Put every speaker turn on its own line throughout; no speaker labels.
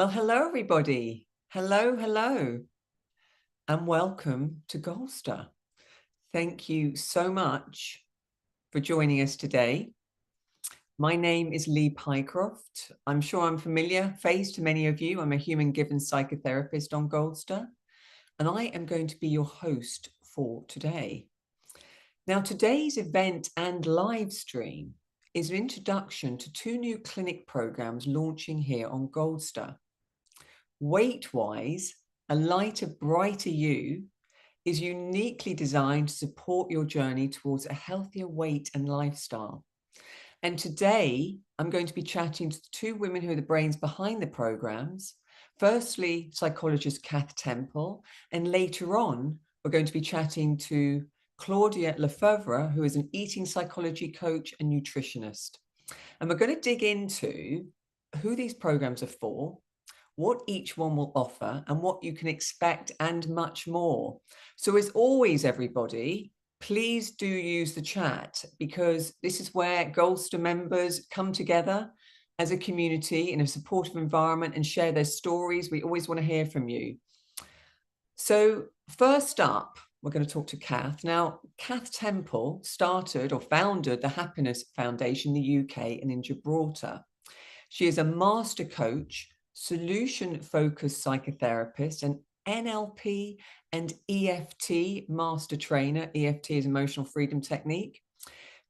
Well, hello, everybody. Hello, and welcome to Golster. Thank you so much for joining us today. My name is Lee Pycroft. I'm sure I'm familiar face to many of you. I'm a human-given psychotherapist on Golster, and I am going to be your host for today. Now, today's event and live stream is an introduction to two new clinic programs launching here on Golster. Weight-wise, A Lighter, Brighter You is uniquely designed to support your journey towards a healthier weight and lifestyle. And today, I'm going to be chatting to the two women who are the brains behind the programs. Firstly, psychologist Kath Temple, and later on, we're going to be chatting to Claudia Le Feuvre, who is an eating psychology coach and nutritionist. And we're going to dig into who these programs are for, what each one will offer, and what you can expect, and much more. So as always, everybody, please do use the chat, because this is where Golster members come together as a community in a supportive environment and share their stories. We always want to hear from you. So first up, we're going to talk to Kath. Now, Kath Temple started or founded the Happiness Foundation in the UK and in Gibraltar. She is a master coach, solution-focused psychotherapist, and NLP and EFT master trainer. EFT is emotional freedom technique.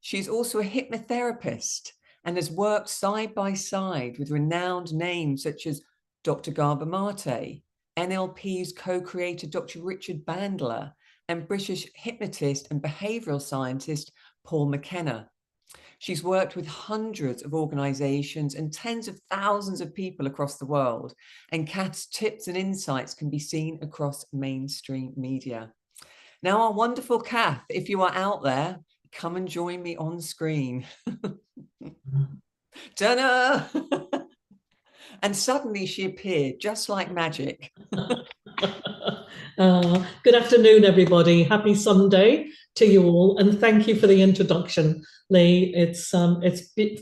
She's also a hypnotherapist and has worked side by side with renowned names such as Dr. Gabor Mate, NLP's co-creator Dr. Richard Bandler, and British hypnotist and behavioural scientist Paul McKenna. She's worked with hundreds of organizations and tens of thousands of people across the world. And Kath's tips and insights can be seen across mainstream media. Now, our wonderful Kath, if you are out there, come and join me on screen. Ta-da! And suddenly she appeared just like magic.
Good afternoon, everybody. Happy Sunday to you all, and thank you for the introduction, Lee. It's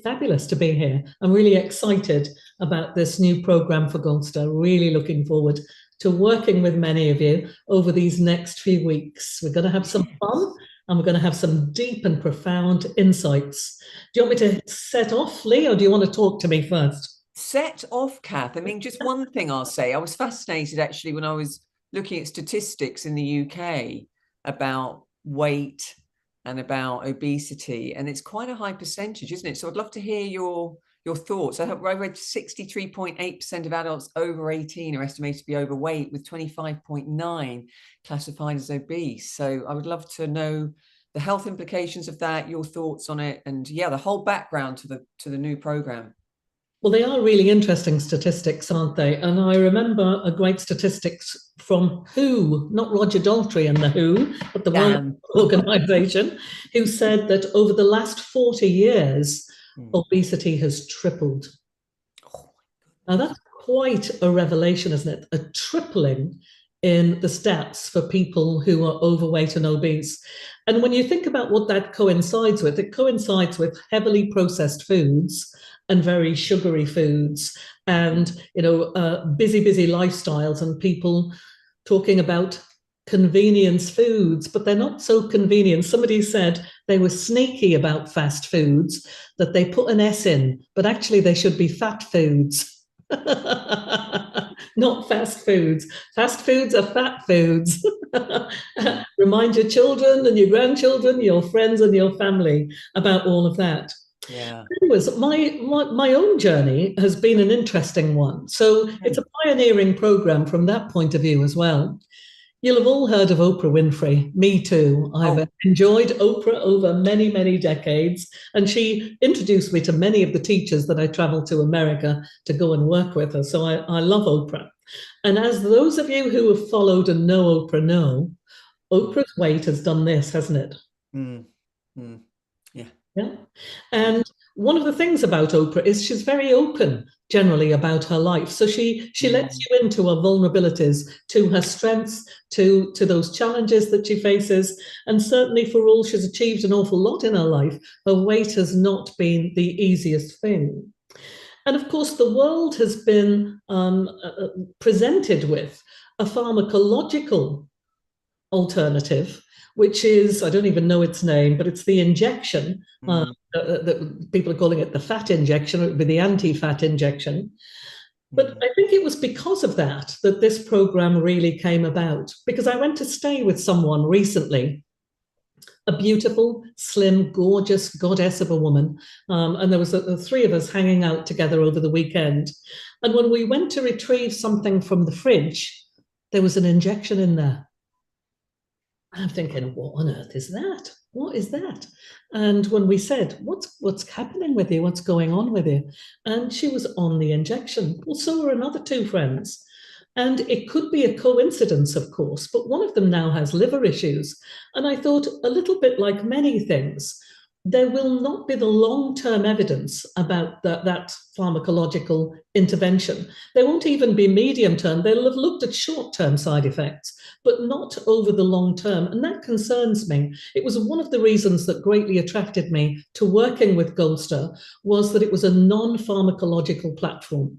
fabulous to be here. I'm really excited about this new program for Golster. Really looking forward to working with many of you over these next few weeks. We're going to have some fun, and we're going to have some deep and profound insights. Do you want me to set off, Lee, or do you want to talk to me first?
Set off, Kath. I mean, just one thing I'll say. I was fascinated, actually, when I was looking at statistics in the UK about weight and about obesity, and it's quite a high percentage, isn't it? So I'd love to hear your thoughts. I read 63.8% of adults over 18 are estimated to be overweight, with 25.9 classified as obese. So I would love to know the health implications of that, your thoughts on it, and yeah, the whole background to the new program.
Well, they are really interesting statistics, aren't they? And I remember a great statistics from WHO, not Roger Daltrey and the WHO, but the World Organization, who said that over the last 40 years, obesity has tripled. Now, that's quite a revelation, isn't it? A tripling in the stats for people who are overweight and obese. And when you think about what that coincides with, it coincides with heavily processed foods and very sugary foods, and busy lifestyles, and people talking about convenience foods, but they're not so convenient. Somebody said they were sneaky about fast foods, that they put an S in, but actually they should be fat foods. Not fast foods. Fast foods are fat foods. Remind your children and your grandchildren, your friends and your family about all of that.
Yeah.
Anyways, my own journey has been an interesting one. So it's a pioneering program from that point of view as well. You'll have all heard of Oprah Winfrey. Me too. I've enjoyed Oprah over many, many decades. And she introduced me to many of the teachers that I traveled to America to go and work with her. So I love Oprah. And as those of you who have followed and know Oprah know, Oprah's weight has done this, hasn't it? Yeah. And one of the things about Oprah is she's very open generally about her life. So she lets you into her vulnerabilities, to her strengths, to those challenges that she faces. And certainly for all she's achieved an awful lot in her life, her weight has not been the easiest thing. And of course, the world has been presented with a pharmacological alternative, which is, I don't even know its name, but it's the injection. That people are calling it the fat injection. It would be the anti-fat injection. But I think it was because of that that this program really came about, because I went to stay with someone recently, a beautiful, slim, gorgeous goddess of a woman. And there was the three of us hanging out together over the weekend. And when we went to retrieve something from the fridge, there was an injection in there. I'm thinking, what on earth is that? What is that? And when we said, what's happening with you? What's going on with you? And she was on the injection. Well, so were another two friends. And it could be a coincidence, of course, but one of them now has liver issues. And I thought, a little bit like many things, there will not be the long-term evidence about that pharmacological intervention. There won't even be medium-term. They'll have looked at short-term side effects, but not over the long term. And that concerns me. It was one of the reasons that greatly attracted me to working with Gold Star, was that it was a non-pharmacological platform.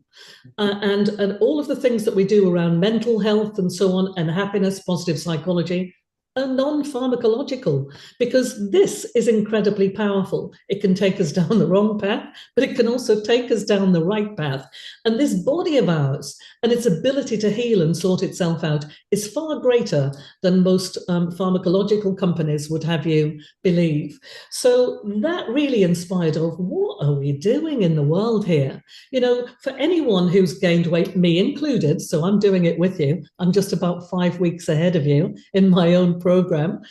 And all of the things that we do around mental health and so on, and happiness, positive psychology, are non-pharmacological, because this is incredibly powerful. It can take us down the wrong path, but it can also take us down the right path. And this body of ours and its ability to heal and sort itself out is far greater than most pharmacological companies would have you believe. So that really inspired of, what are we doing in the world here? You know, for anyone who's gained weight, me included, so I'm doing it with you. I'm just about 5 weeks ahead of you in my own program.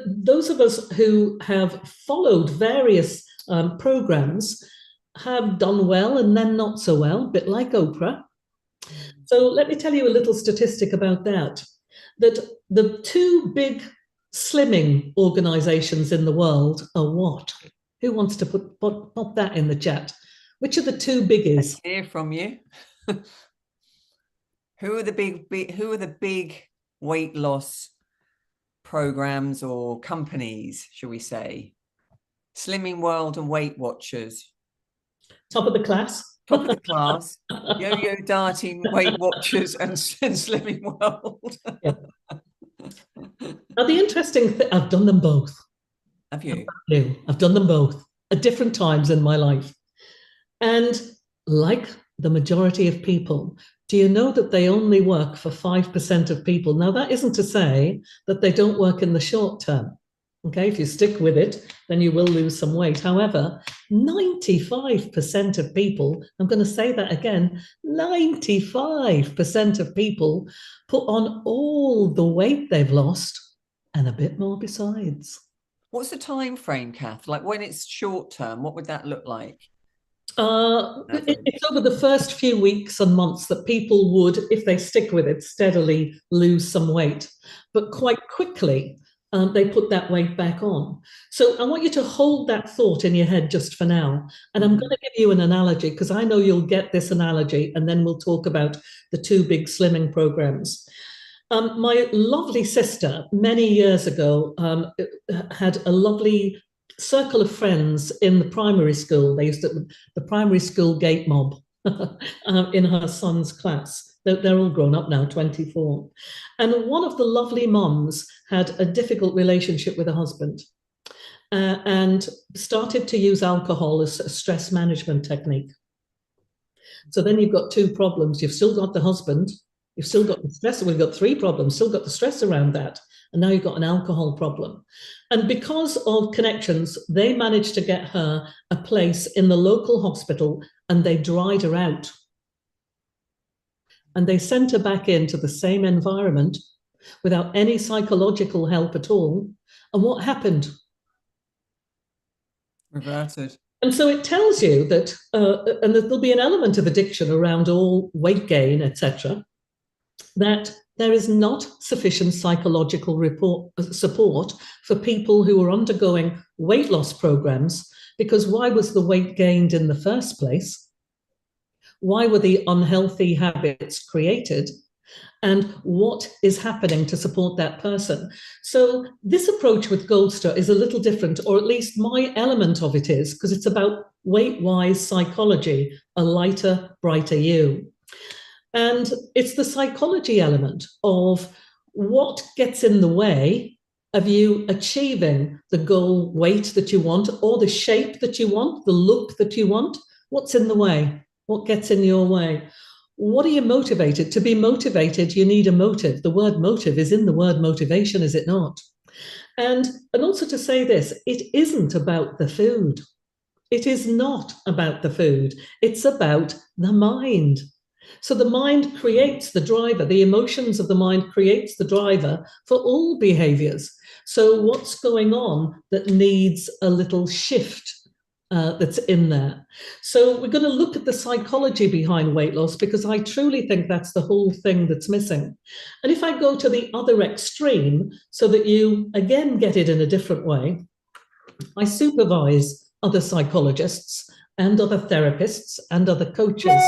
Those of us who have followed various programs have done well and then not so well, a bit like Oprah. So let me tell you a little statistic about that. That the two big slimming organizations in the world are what? Who wants to pop that in the chat? Which are the two biggies?
Let's hear from you. Who are the big weight loss programs or companies, shall we say? Slimming World and Weight Watchers.
Top of the class.
Top of the class. Yo-yo darting, Weight Watchers, and Slimming World.
Yeah. Now, the interesting thing, I've done them both.
Have you?
I've done them both at different times in my life. And like the majority of people, do you know that they only work for 5% of people? Now, that isn't to say that they don't work in the short term. Okay, if you stick with it, then you will lose some weight. However, 95% of people, I'm going to say that again, 95% of people put on all the weight they've lost and a bit more besides.
What's the time frame, Kath? Like, when it's short term, what would that look like?
It's over the first few weeks and months that people would, if they stick with it, steadily lose some weight. But quite quickly, they put that weight back on. So I want you to hold that thought in your head just for now. And I'm going to give you an analogy, because I know you'll get this analogy, and then we'll talk about the two big slimming programs. My lovely sister, many years ago, had a lovely circle of friends in the primary school. They used to, the primary school gate mob in her son's class. They're all grown up now, 24. And one of the lovely mums had a difficult relationship with her husband and started to use alcohol as a stress management technique. So then you've got two problems. You've still got the husband, you've still got the stress. We've got three problems, still got the stress around that. And now you've got an alcohol problem. And because of connections, they managed to get her a place in the local hospital, and they dried her out. And they sent her back into the same environment without any psychological help at all. And what happened?
Reverted.
And so it tells you that, and that there'll be an element of addiction around all weight gain, etc., that there is not sufficient psychological support for people who are undergoing weight loss programs, because why was the weight gained in the first place? Why were the unhealthy habits created? And what is happening to support that person? So this approach with Gold Star is a little different, or at least my element of it is, because it's about Weight-Wise Psychology, A Lighter, Brighter You. And it's the psychology element of what gets in the way of you achieving the goal weight that you want, or the shape that you want, the look that you want. What's in the way? What gets in your way? What are you motivated? To be motivated, you need a motive. The word motive is in the word motivation, is it not? And also to say this, it isn't about the food. It is not about the food. It's about the mind. So the mind creates the driver. The emotions of the mind creates the driver for all behaviors. So what's going on that needs a little shift that's in there? So we're going to look at the psychology behind weight loss, because I truly think that's the whole thing that's missing. And if I go to the other extreme, so that you again get it in a different way, I supervise other psychologists and other therapists and other coaches.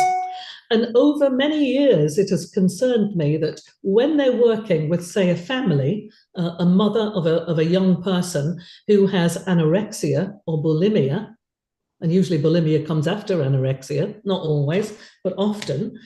And over many years, it has concerned me that when they're working with, say, a family, a mother of a young person who has anorexia or bulimia, and usually bulimia comes after anorexia, not always, but often,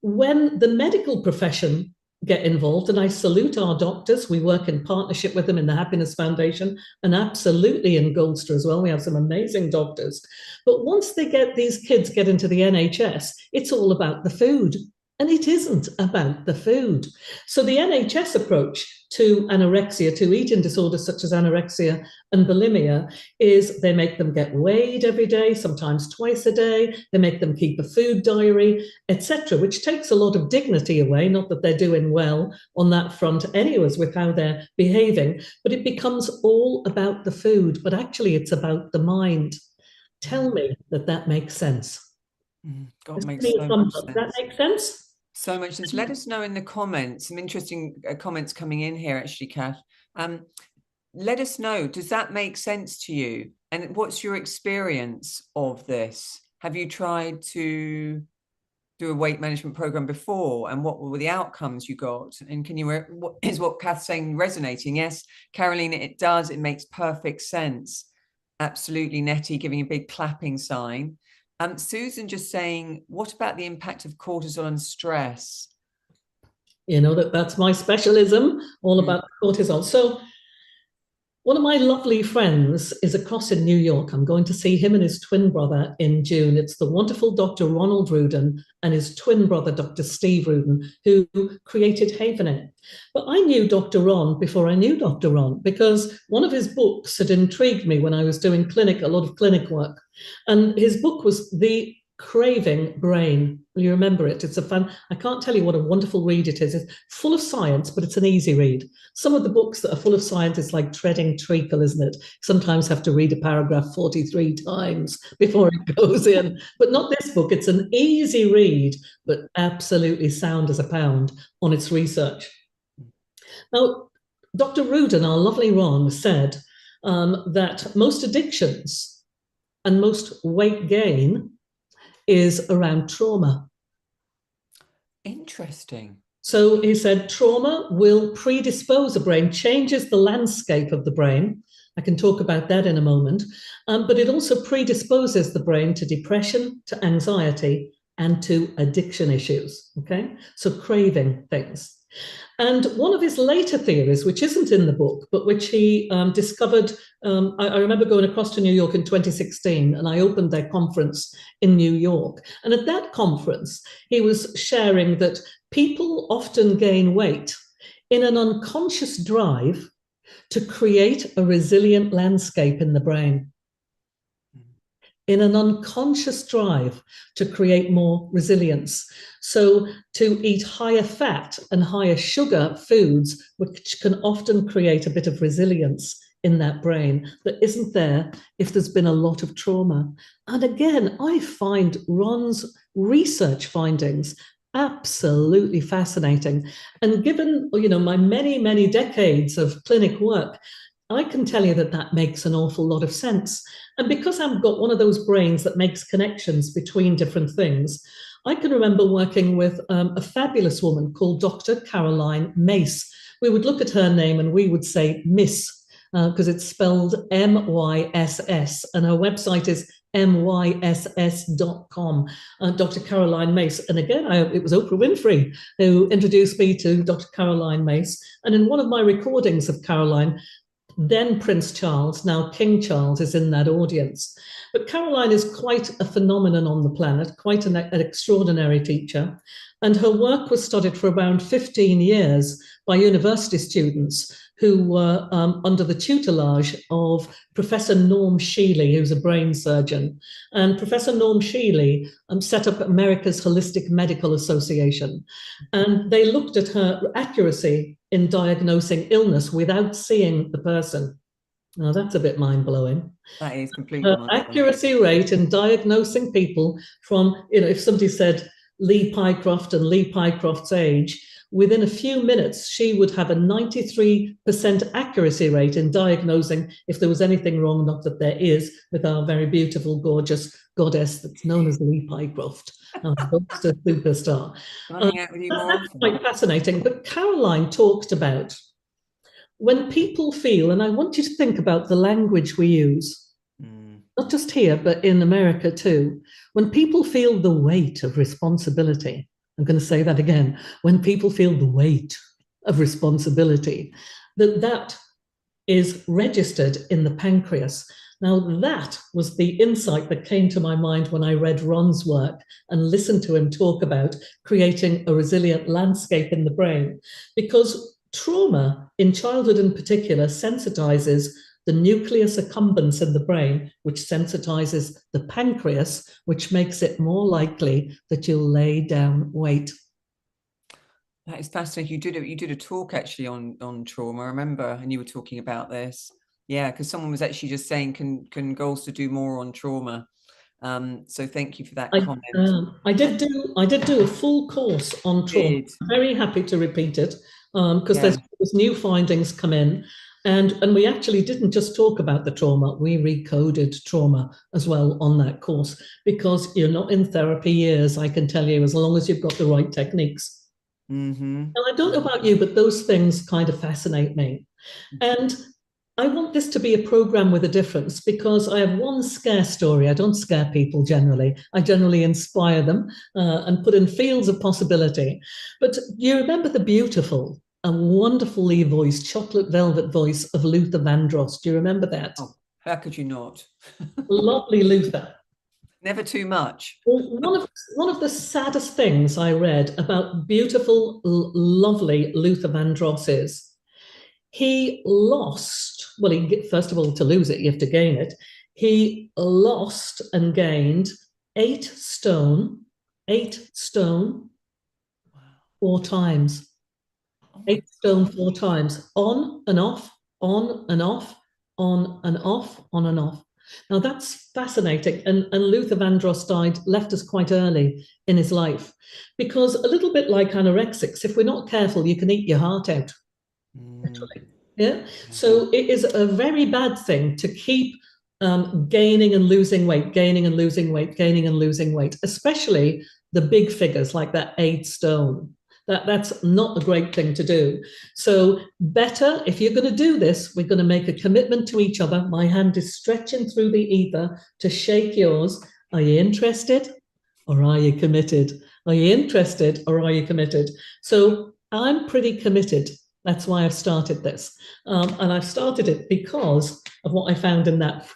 when the medical profession get involved, and I salute our doctors, we work in partnership with them in the Happiness Foundation, and absolutely in Goldster as well, we have some amazing doctors. But once these kids get into the NHS, it's all about the food. And it isn't about the food. So the NHS approach to anorexia, to eating disorders such as anorexia and bulimia, is they make them get weighed every day, sometimes twice a day. They make them keep a food diary, etc., which takes a lot of dignity away. Not that they're doing well on that front anyways with how they're behaving, but it becomes all about the food. But actually, it's about the mind. Tell me that makes sense.
God, makes so much sense.
That makes sense?
So much sense. Let us know in the comments, some interesting comments coming in here, actually, Kath. Let us know, does that make sense to you? And what's your experience of this? Have you tried to do a weight management program before? And what were the outcomes you got? And what Kath's saying resonating? Yes, Caroline, it does. It makes perfect sense. Absolutely. Nettie giving a big clapping sign. Susan just saying, what about the impact of cortisol and stress?
You know, that's my specialism, all about cortisol. So one of my lovely friends is across in New York. I'm going to see him and his twin brother in June. It's the wonderful Dr. Ronald Rudin and his twin brother, Dr. Steve Rudin, who created Havening. But I knew Dr. Ron before I knew Dr. Ron, because one of his books had intrigued me when I was doing a lot of clinic work. And his book was The Craving Brain. Will you remember it? I can't tell you what a wonderful read it is. It's full of science, but it's an easy read. Some of the books that are full of science is like treading treacle, isn't it? Sometimes have to read a paragraph 43 times before it goes in. But not this book. It's an easy read, but absolutely sound as a pound on its research. Now, Dr. Rudin, our lovely Ron, said that most addictions and most weight gain is around trauma.
Interesting.
So he said trauma will predispose a brain, changes the landscape of the brain. I can talk about that in a moment. But it also predisposes the brain to depression, to anxiety, and to addiction issues. Okay, so craving things. And one of his later theories, which isn't in the book, but which he discovered, I remember going across to New York in 2016, and I opened their conference in New York. And at that conference, he was sharing that people often gain weight in an unconscious drive to create a resilient landscape in the brain. In an unconscious drive to create more resilience. So to eat higher fat and higher sugar foods, which can often create a bit of resilience in that brain that isn't there if there's been a lot of trauma. And again, I find Ron's research findings absolutely fascinating. And given, my many, many decades of clinic work, I can tell you that makes an awful lot of sense. And because I've got one of those brains that makes connections between different things, I can remember working with a fabulous woman called Dr. Caroline Mace. We would look at her name and we would say Miss, because it's spelled M-Y-S-S, and her website is myss.com, Dr. Caroline Mace. And again, it was Oprah Winfrey who introduced me to Dr. Caroline Mace. And in one of my recordings of Caroline, then Prince Charles, now King Charles, is in that audience. But Caroline is quite a phenomenon on the planet, quite an extraordinary teacher. And her work was studied for around 15 years by university students who were under the tutelage of Professor Norm Shealy, who's a brain surgeon. And Professor Norm Shealy set up America's Holistic Medical Association. And they looked at her accuracy in diagnosing illness without seeing the person. Now, that's a bit mind-blowing.
That is completely mind-blowing.
Accuracy rate in diagnosing people from, if somebody said Lee Pycroft and Lee Pycroft's age, within a few minutes, she would have a 93% accuracy rate in diagnosing if there was anything wrong, not that there is, with our very beautiful, gorgeous goddess that's known as Lee Pycroft, our superstar. That's quite fascinating. But Caroline talked about when people feel, and I want you to think about the language we use, not just here, but in America too, when people feel the weight of responsibility. I'm going to say that again. When people feel the weight of responsibility, that is registered in the pancreas. Now, that was the insight that came to my mind when I read Ron's work and listened to him talk about creating a resilient landscape in the brain. Because trauma, in childhood in particular, sensitizes the nucleus accumbens in the brain, which sensitizes the pancreas, which makes it more likely that you'll lay down weight.
That is fascinating. You did a talk actually on trauma, I remember, and you were talking about this. Yeah, because someone was actually just saying, can girls to do more on trauma? So thank you for that comment.
I did do a full course on trauma. I'm very happy to repeat it because there's new findings come in. And we actually didn't just talk about the trauma, we recoded trauma as well on that course, because you're not in therapy years, I can tell you, as long as you've got the right techniques. Now, I don't know about you, but those things kind of fascinate me. And I want this to be a program with a difference, because I have one scare story. I don't scare people generally. I generally inspire them and put in fields of possibility. But you remember the beautiful, a wonderfully voiced, chocolate velvet voice of Luther Vandross. Do you remember that?
Oh, how could you not?
Lovely Luther.
Never too much.
Well, one of the saddest things I read about beautiful, lovely Luther Vandross is he lost, well, first of all, to lose it, you have to gain it. He lost and gained 8 stone, 4 times. 8 stone 4 times, on and off, on and off, on and off, on and off. Now that's fascinating. And Luther Vandross left us quite early in his life, because a little bit like anorexics, if we're not careful, you can eat your heart out. Yeah. So it is a very bad thing to keep gaining and losing weight, gaining and losing weight, gaining and losing weight, especially the big figures like that 8 stone. That's not a great thing to do. So better, if you're going to do this, we're going to make a commitment to each other. My hand is stretching through the ether to shake yours. Are you interested or are you committed? Are you interested or are you committed? So I'm pretty committed. That's why I've started this. And I've started it because of what I found in that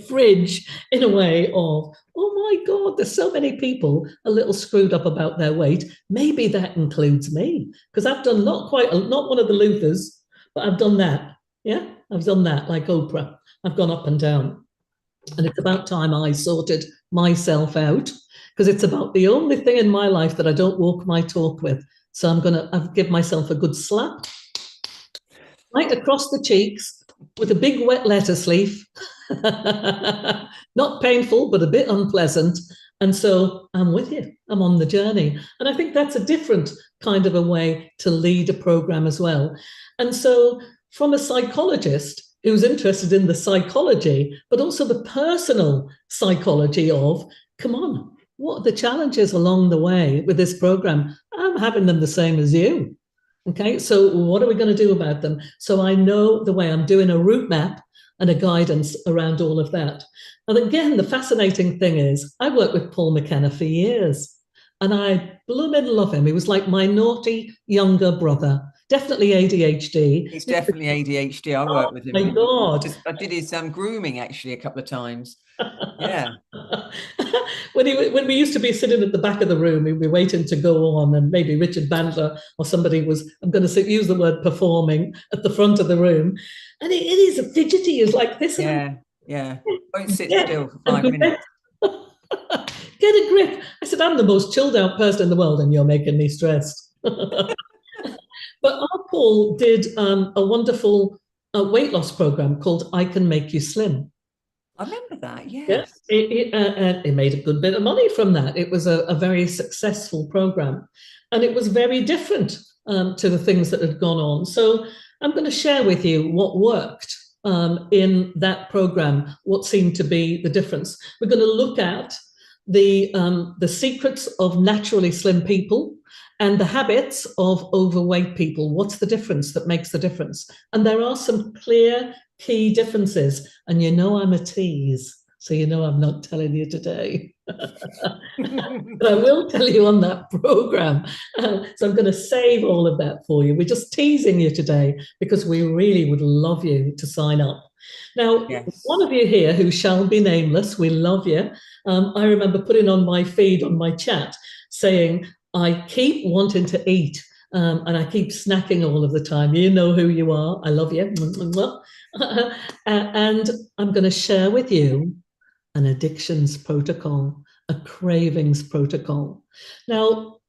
fridge, in a way of, oh my God, there's so many people a little screwed up about their weight. Maybe that includes me, because I've done not one of the Luthers, but I've done that. Yeah, I've done that like Oprah. I've gone up and down. And it's about time I sorted myself out, because it's about the only thing in my life that I don't walk my talk with. So I've give myself a good slap right across the cheeks with a big wet lettuce leaf. Not painful, but a bit unpleasant. And so I'm with you. I'm on the journey. And I think that's a different kind of a way to lead a program as well. And so from a psychologist who's interested in the psychology, but also the personal psychology of, come on, what are the challenges along the way with this program? I'm having them the same as you. Okay, so what are we going to do about them? So I know the way. I'm doing a route map. and a guidance around all of that. And again, the fascinating thing is, I worked with Paul McKenna for years, and I blooming love him. He was like my naughty younger brother. Definitely ADHD.
He's definitely ADHD. I worked with him.
My God.
I did his grooming actually a couple of times. Yeah.
When we used to be sitting at the back of the room, we'd be waiting to go on, and maybe Richard Bandler or somebody was, I'm going to use the word performing, at the front of the room. And it is fidgety, is like this.
Yeah, yeah. Won't sit still for 5 minutes.
Get a grip. I said, I'm the most chilled out person in the world, and you're making me stressed. But our Paul did a wonderful weight loss program called I Can Make You Slim.
I remember that, yes.
It made a good bit of money from that. It was a very successful program. And it was very different to the things that had gone on. So I'm going to share with you what worked in that program, what seemed to be the difference. We're going to look at the secrets of naturally slim people and the habits of overweight people. What's the difference that makes the difference? And there are some clear key differences. And you know I'm a tease, so you know I'm not telling you today. But I will tell you on that program. So I'm going to save all of that for you. We're just teasing you today because we really would love you to sign up. Now, yes. One of you here who shall be nameless, we love you. I remember putting on my feed on my chat saying, I keep wanting to eat and I keep snacking all of the time. You know who you are. I love you. And I'm going to share with you an addictions protocol, a cravings protocol. Now,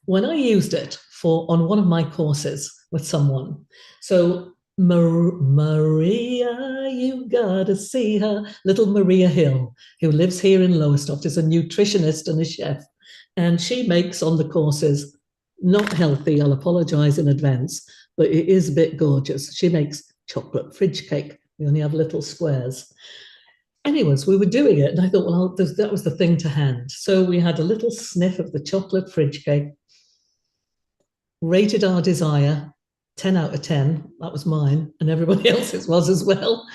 when I used it on one of my courses with someone, so Maria, you gotta see her, little Maria Hill, who lives here in Lowestoft, is a nutritionist and a chef. And she makes on the courses, not healthy, I'll apologize in advance, but it is a bit gorgeous. She makes chocolate fridge cake. We only have little squares. Anyways, we were doing it, and I thought, well, that was the thing to hand. So we had a little sniff of the chocolate fridge cake, rated our desire, 10 out of 10. That was mine, and everybody else's was as well.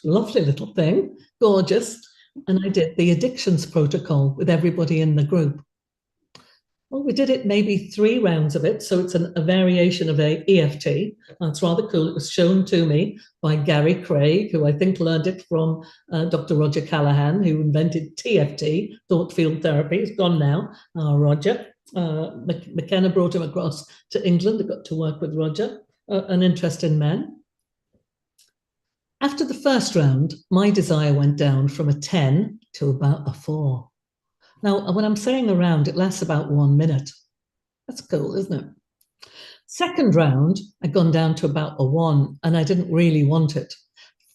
Lovely little thing, gorgeous. And I did the addictions protocol with everybody in the group. Well, we did it maybe 3 rounds of it. So it's a variation of a EFT. That's rather cool. It was shown to me by Gary Craig, who I think learned it from Dr. Roger Callahan, who invented TFT, thought field therapy. It's gone now, Roger. McKenna brought him across to England. I got to work with Roger, an interesting man. After the first round, my desire went down from a 10 to about a 4. Now, when I'm saying around, it lasts about 1 minute. That's cool, isn't it? Second round, I'd gone down to about a 1, and I didn't really want it.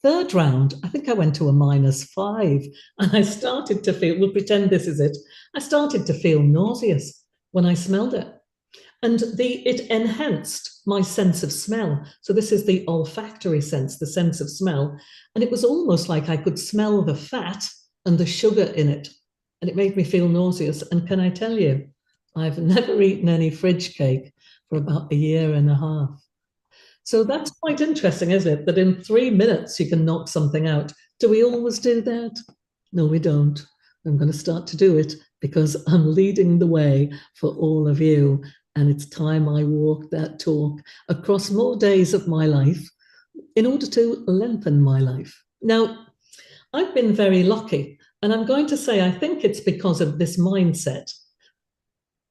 Third round, I think I went to a -5, and I started to feel, we'll pretend this is it, I started to feel nauseous when I smelled it. And it enhanced my sense of smell. So this is the olfactory sense, the sense of smell. And it was almost like I could smell the fat and the sugar in it. And it made me feel nauseous. And can I tell you, I've never eaten any fridge cake for about 1.5 years. So that's quite interesting, isn't it? That in 3 minutes you can knock something out. Do we always do that? No, we don't. I'm going to start to do it because I'm leading the way for all of you. And it's time I walk that talk across more days of my life in order to lengthen my life. Now, I've been very lucky. And I'm going to say, I think it's because of this mindset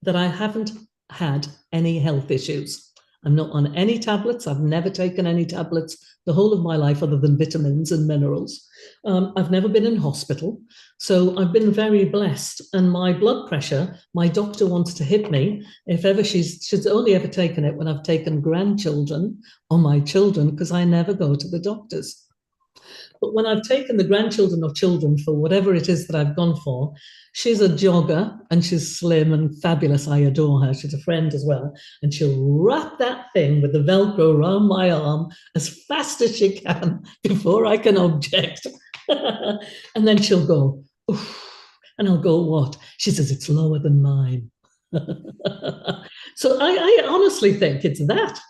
that I haven't had any health issues. I'm not on any tablets. I've never taken any tablets the whole of my life other than vitamins and minerals. I've never been in hospital. So I've been very blessed. And my blood pressure, my doctor wants to hit me if ever she's only ever taken it when I've taken grandchildren or my children, because I never go to the doctors. But when I've taken the grandchildren or children for whatever it is that I've gone for, she's a jogger and she's slim and fabulous. I adore her. She's a friend as well. And she'll wrap that thing with the Velcro around my arm as fast as she can before I can object. And then she'll go, oof. And I'll go, what? She says, it's lower than mine. So I honestly think it's that.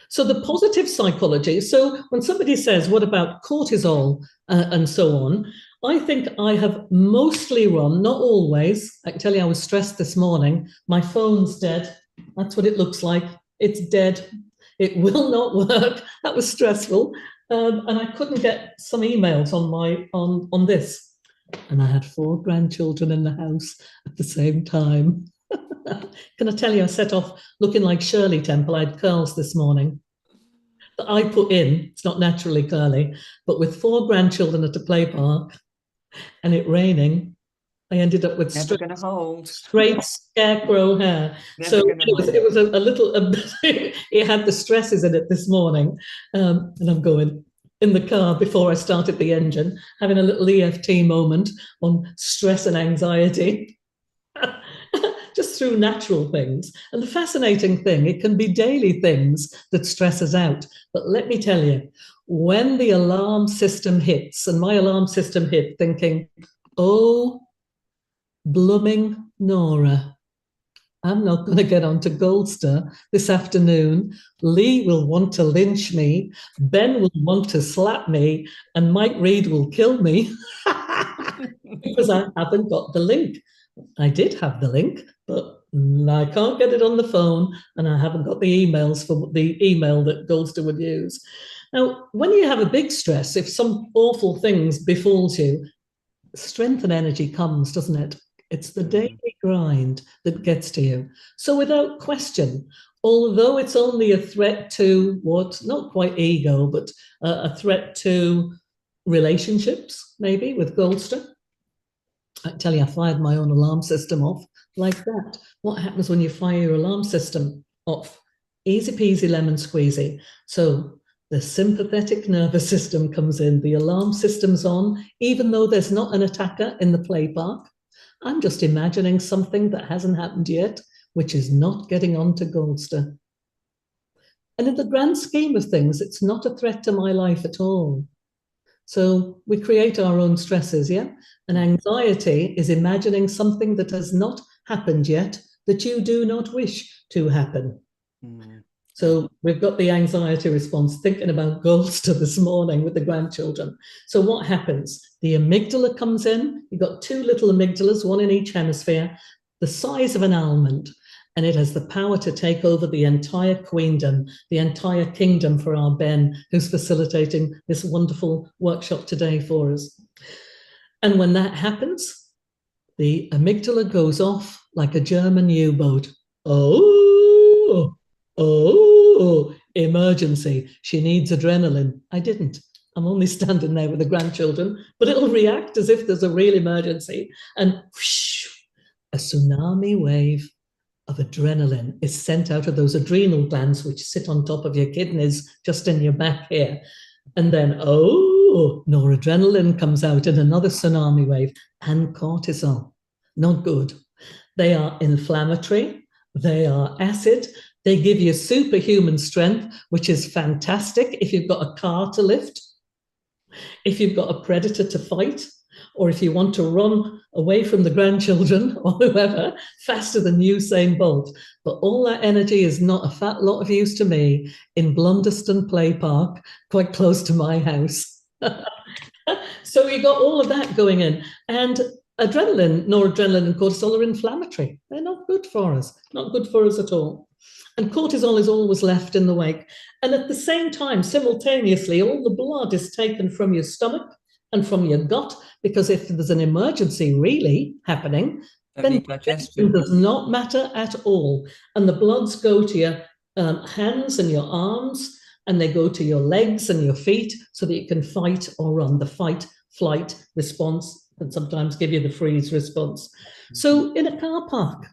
So the positive psychology, so when somebody says, what about cortisol and so on, I think I have mostly run, not always. I can tell you I was stressed this morning. My phone's dead. That's what it looks like. It's dead. It will not work. That was stressful. And I couldn't get some emails on this. And I had 4 grandchildren in the house at the same time. Can I tell you, I set off looking like Shirley Temple. I had curls this morning that I put in. It's not naturally curly, but with 4 grandchildren at a play park and it raining, I ended up with straight scarecrow hair. So it was a little, it had the stresses in it this morning. And I'm going in the car before I started the engine, having a little EFT moment on stress and anxiety. Just through natural things. And the fascinating thing, it can be daily things that stress us out. But let me tell you, when the alarm system hits, and my alarm system hit thinking, oh, blooming Nora, I'm not going to get onto Goldster this afternoon. Lee will want to lynch me. Ben will want to slap me. And Mike Reed will kill me because I haven't got the link. I did have the link, but I can't get it on the phone, and I haven't got the emails for the email that Goldster would use. Now, when you have a big stress, if some awful things befalls you, strength and energy comes, doesn't it? It's the daily grind that gets to you. So without question, although it's only a threat to what, not quite ego, but a threat to relationships, maybe with Goldster, I tell you, I fired my own alarm system off like that. What happens when you fire your alarm system off? Easy peasy lemon squeezy. So the sympathetic nervous system comes in, the alarm system's on, even though there's not an attacker in the play park. I'm just imagining something that hasn't happened yet, which is not getting onto Goldster. And in the grand scheme of things, it's not a threat to my life at all. So we create our own stresses, yeah? And anxiety is imagining something that has not happened yet that you do not wish to happen. So we've got the anxiety response, thinking about Goldster this morning with the grandchildren. So what happens? The amygdala comes in. You've got 2 little amygdalas, one in each hemisphere, the size of an almond. And it has the power to take over the entire queendom, the entire kingdom for our Ben, who's facilitating this wonderful workshop today for us. And when that happens, the amygdala goes off like a German U-boat. Oh, emergency. She needs adrenaline. I didn't. I'm only standing there with the grandchildren, but it'll react as if there's a real emergency. And whoosh, a tsunami wave of adrenaline is sent out of those adrenal glands, which sit on top of your kidneys, just in your back here. And then, noradrenaline comes out in another tsunami wave, and cortisol. Not good. They are inflammatory. They are acid. They give you superhuman strength, which is fantastic if you've got a car to lift, if you've got a predator to fight, or if you want to run away from the grandchildren or whoever faster than Usain Bolt. But all that energy is not a fat lot of use to me in Blunderston Play Park, quite close to my house. So you got all of that going in. And adrenaline, noradrenaline and cortisol are inflammatory. They're not good for us, not good for us at all. And cortisol is always left in the wake. And at the same time, simultaneously, all the blood is taken from your stomach and from your gut, because if there's an emergency really happening, then digestion does not matter at all. And the bloods go to your hands and your arms, and they go to your legs and your feet so that you can fight or run. The fight, flight response can sometimes give you the freeze response. So in a car park,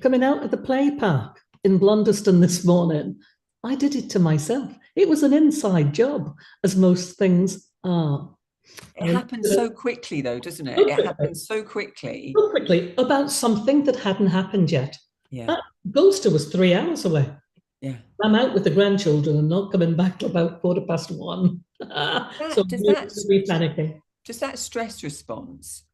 coming out of the play park in Blunderston this morning, I did it to myself. It was an inside job, as most things are.
It happens so quickly, though, doesn't it? It happens so quickly.
So quickly about something that hadn't happened yet.
Yeah.
Goldster was 3 hours away.
Yeah.
I'm out with the grandchildren and not coming back till about 1:15. So be panicking.
Does that stress response,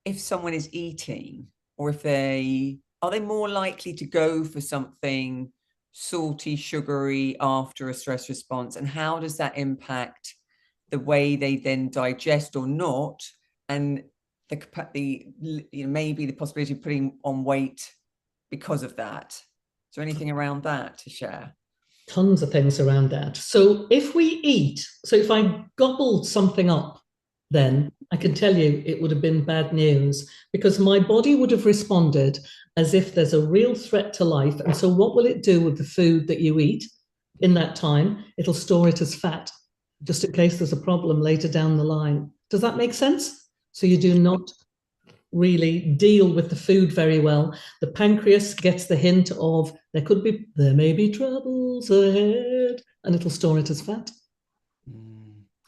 if someone is eating, or if are they more likely to go for something salty, sugary after a stress response, and how does that impact the way they then digest or not, and the maybe the possibility of putting on weight because of that? Is there anything around that to share?
Tons of things around that. So if we eat, so if I gobbled something up, then I can tell you it would have been bad news, because my body would have responded as if there's a real threat to life. And so what will it do with the food that you eat in that time? It'll store it as fat, just in case there's a problem later down the line. Does that make sense? So you do not really deal with the food very well. The pancreas gets the hint of there may be troubles ahead, and it'll store it as fat.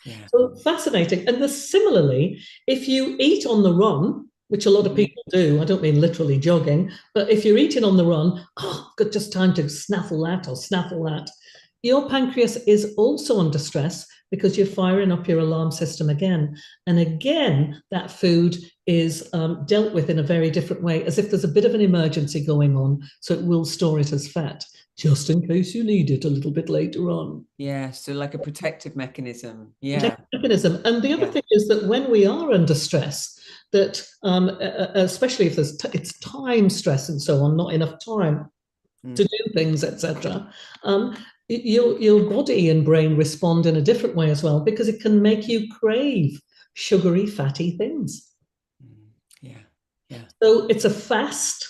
Yeah.
So fascinating. And similarly, if you eat on the run, which a lot of people do, I don't mean literally jogging, but if you're eating on the run, I've got just time to snaffle that or snaffle that, your pancreas is also under stress because you're firing up your alarm system again. And again, that food is dealt with in a very different way, as if there's a bit of an emergency going on. So it will store it as fat, just in case you need it a little bit later on.
Yeah, so like a protective mechanism. Yeah.
Mechanism. And the other thing is that when we are under stress, that especially if it's time stress and so on, not enough time to do things, etc., your body and brain respond in a different way as well, because it can make you crave sugary, fatty things.
Yeah.
So it's a fast,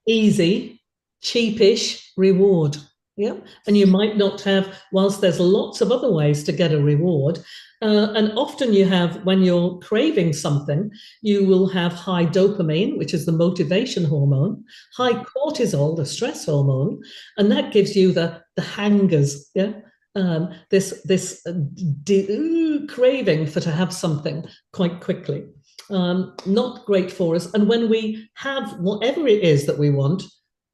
easy, cheapish reward. Yeah. And you might not have, whilst there's lots of other ways to get a reward. And often you have, when you're craving something, you will have high dopamine, which is the motivation hormone, high cortisol, the stress hormone, and that gives you the hangers. Yeah. This craving to have something quite quickly. Not great for us. And when we have whatever it is that we want,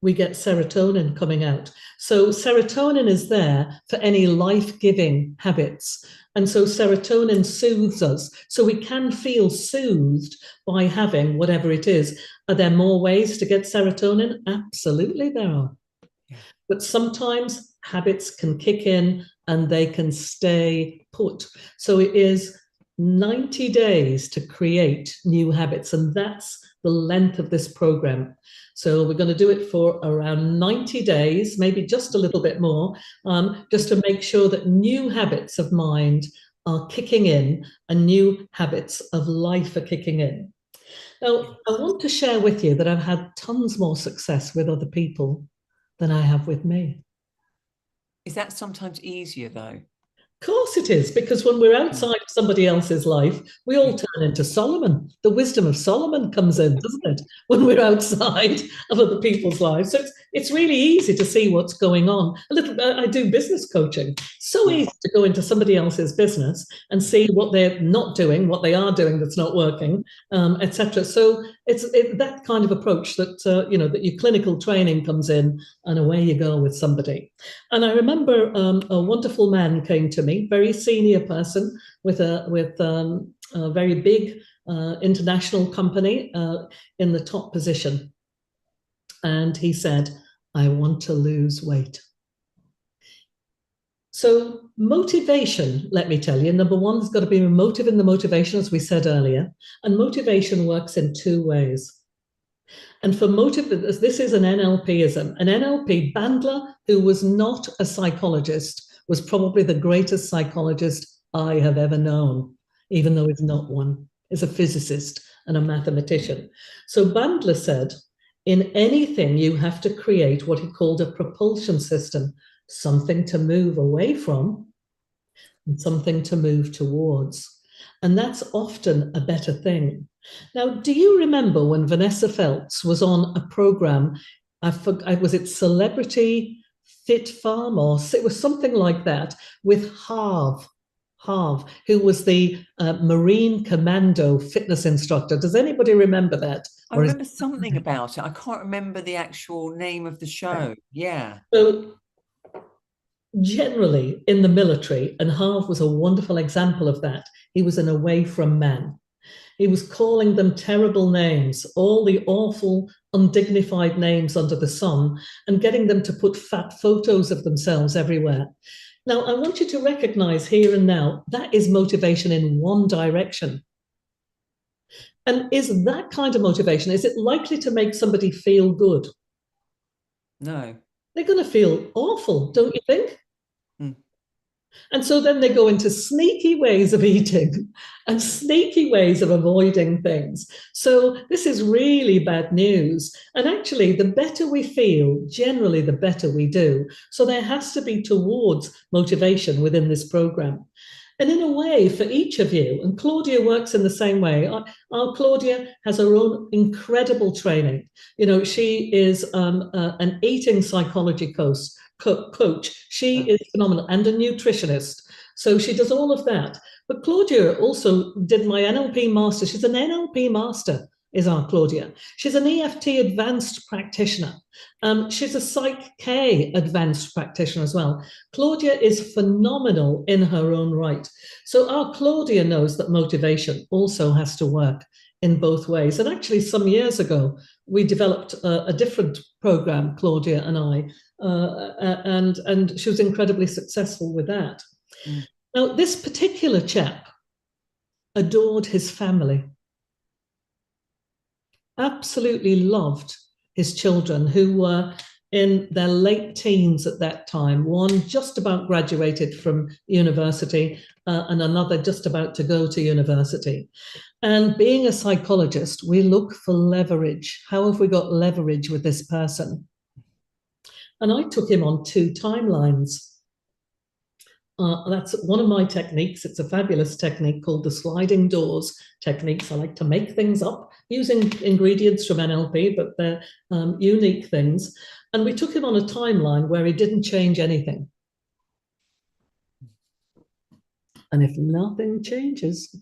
we get serotonin coming out. So serotonin is there for any life-giving habits. And so serotonin soothes us. So we can feel soothed by having whatever it is. Are there more ways to get serotonin? Absolutely there are. But sometimes habits can kick in and they can stay put. So it is 90 days to create new habits, and that's the length of this program. So we're going to do it for around 90 days, maybe just a little bit more, just to make sure that new habits of mind are kicking in and new habits of life are kicking in. Now, I want to share with you that I've had tons more success with other people than I have with me.
Is that sometimes easier, though?
Of course it is, because when we're outside of somebody else's life, we all turn into Solomon. The wisdom of Solomon comes in, doesn't it? When we're outside of other people's lives. So it's really easy to see what's going on. I do business coaching. So easy to go into somebody else's business and see what they're not doing, what they are doing that's not working, etc. So it's that kind of approach that, that your clinical training comes in and away you go with somebody. And I remember a wonderful man came to me, very senior person with a very big international company in the top position. And he said, I want to lose weight. So motivation, let me tell you, number one, there's got to be a motive in the motivation, as we said earlier. And motivation works in two ways. And for motive, this is an NLPism. An NLP, Bandler, who was not a psychologist, was probably the greatest psychologist I have ever known, even though he's not one. He's a physicist and a mathematician. So Bandler said, in anything, you have to create what he called a propulsion system, something to move away from and something to move towards. And that's often a better thing. Now, do you remember when Vanessa Feltz was on a program? Was it Celebrity Fit Farm, or it was something like that, with Harv, who was the Marine Commando fitness instructor. Does anybody remember that?
I remember something about it. I can't remember the actual name of the show. Yeah.
So generally in the military, and Harv was a wonderful example of that, he was an away from man. He was calling them terrible names, all the awful, undignified names under the sun, and getting them to put fat photos of themselves everywhere. Now, I want you to recognize here and now that is motivation in one direction. And is that kind of motivation, is it likely to make somebody feel good?
No.
They're going to feel awful, don't you think?
Mm.
And so then they go into sneaky ways of eating and sneaky ways of avoiding things. So this is really bad news. And actually, the better we feel, generally, the better we do. So there has to be towards motivation within this program. And in a way, for each of you, and Claudia works in the same way. Claudia has her own incredible training. You know, she is an eating psychology coach. She is phenomenal, and a nutritionist. So she does all of that. But Claudia also did my NLP master. She's an NLP master, is our Claudia. She's an EFT advanced practitioner. She's a Psych K advanced practitioner as well. Claudia is phenomenal in her own right. So our Claudia knows that motivation also has to work in both ways. And actually, some years ago, we developed a different program, Claudia and I, and she was incredibly successful with that. Mm. Now, this particular chap adored his family, absolutely loved his children, who were in their late teens at that time. One just about graduated from university, and another just about to go to university. And being a psychologist, we look for leverage. How have we got leverage with this person? And I took him on 2 timelines. That's one of my techniques. It's a fabulous technique called the sliding doors techniques. I like to make things up using ingredients from NLP, but they're unique things. And we took him on a timeline where he didn't change anything. And if nothing changes,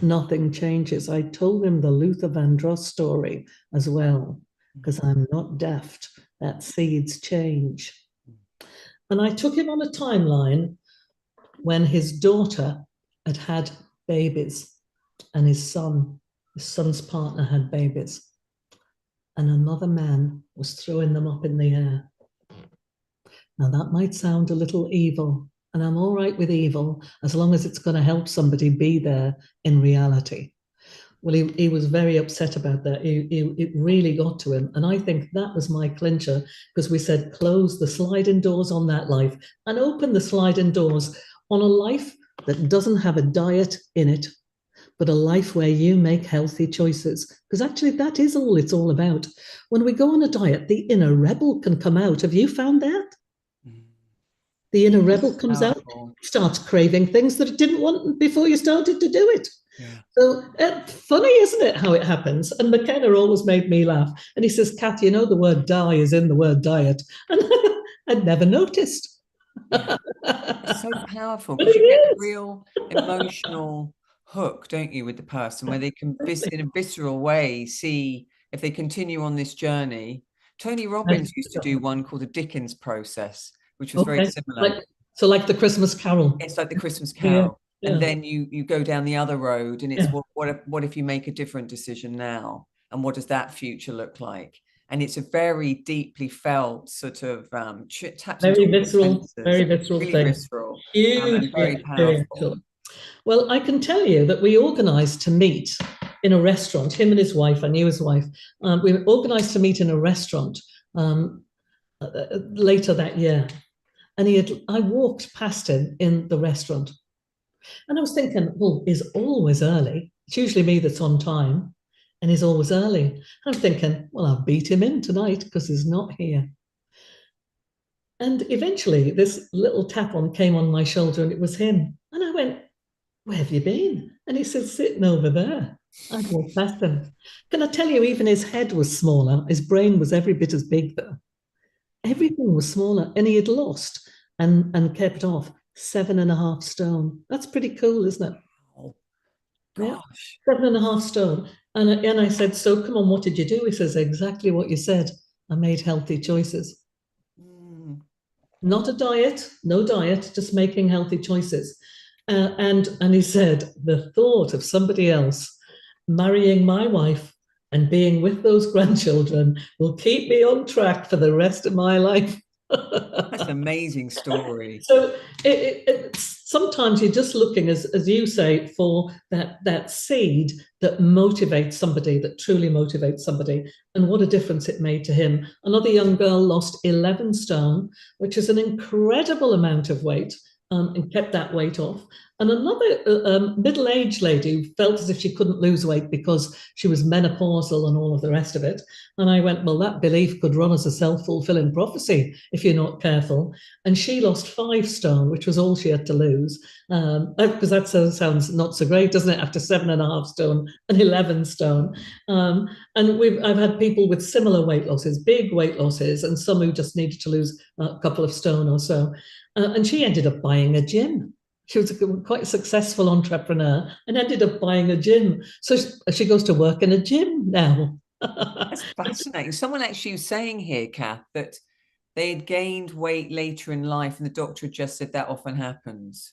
nothing changes. I told him the Luther Vandross story as well, because I'm not daft. That seeds change. And I took him on a timeline when his daughter had had babies and his son's partner had babies, and another man was throwing them up in the air. Now that might sound a little evil, and I'm all right with evil as long as it's going to help somebody be there in reality. Well, he was very upset about that. It really got to him. And I think that was my clincher, because we said, close the sliding doors on that life and open the sliding doors on a life that doesn't have a diet in it, but a life where you make healthy choices. Because actually, that is all it's all about. When we go on a diet, the inner rebel can come out. Have you found that? The inner rebel comes out, starts craving things that it didn't want before you started to do it. Yeah. So funny, isn't it, how it happens? And McKenna always made me laugh. And he says, Kath, you know the word die is in the word diet. And I'd never noticed.
Yeah. It's so powerful, because you get a real emotional hook, don't you, with the person, where they can, in a visceral way, see if they continue on this journey. Tony Robbins used to do one called the Dickens process, which was very similar.
Like the Christmas Carol.
It's like the Christmas Carol. Yeah. And then you go down the other road, and it's what if you make a different decision now, and what does that future look like? And it's a very deeply felt sort of
very visceral
really
thing.
Visceral,
huge,
and very powerful.
Well, I can tell you that we organised to meet in a restaurant. Him and his wife, I knew his wife. We organised to meet in a restaurant later that year. And I walked past him in the restaurant. And I was thinking, well, he's always early. It's usually me that's on time. And he's always early. I'm thinking, well, I'll beat him in tonight because he's not here. And eventually, this little tap on came on my shoulder, and it was him. And I went, where have you been? And he said, sitting over there. I walked past him. Can I tell you, even his head was smaller. His brain was every bit as big there. Everything was smaller, and he had lost and kept off 7.5 stone. That's pretty cool, isn't it?
Oh, gosh.
Yeah, 7.5 stone. And I said, so come on, what did you do? He says, exactly what you said. I made healthy choices. Not a diet, no diet, just making healthy choices. And he said, the thought of somebody else marrying my wife and being with those grandchildren will keep me on track for the rest of my life.
That's an amazing story.
So sometimes you're just looking, as you say, for that seed that motivates somebody, that truly motivates somebody, and what a difference it made to him. Another young girl lost 11 stone, which is an incredible amount of weight, and kept that weight off. And another middle-aged lady who felt as if she couldn't lose weight because she was menopausal and all of the rest of it. And I went, well, that belief could run as a self-fulfilling prophecy if you're not careful. And she lost 5 stone, which was all she had to lose. Because that sounds not so great, doesn't it? After 7.5 stone and 11 stone. And I've had people with similar weight losses, big weight losses, and some who just needed to lose a couple of stone or so. And she ended up buying a gym. She was quite a successful entrepreneur and ended up buying a gym. So she goes to work in a gym now.
That's fascinating. Someone actually was saying here, Kath, that they had gained weight later in life, and the doctor just said that often happens.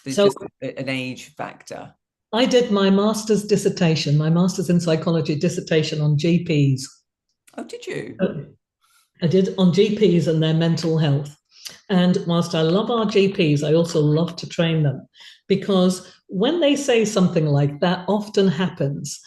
There's just an age factor.
I did my master's dissertation, my master's in psychology dissertation on GPs.
Oh, did you?
I did on GPs and their mental health. And whilst I love our GPs, I also love to train them, because when they say something like that often happens,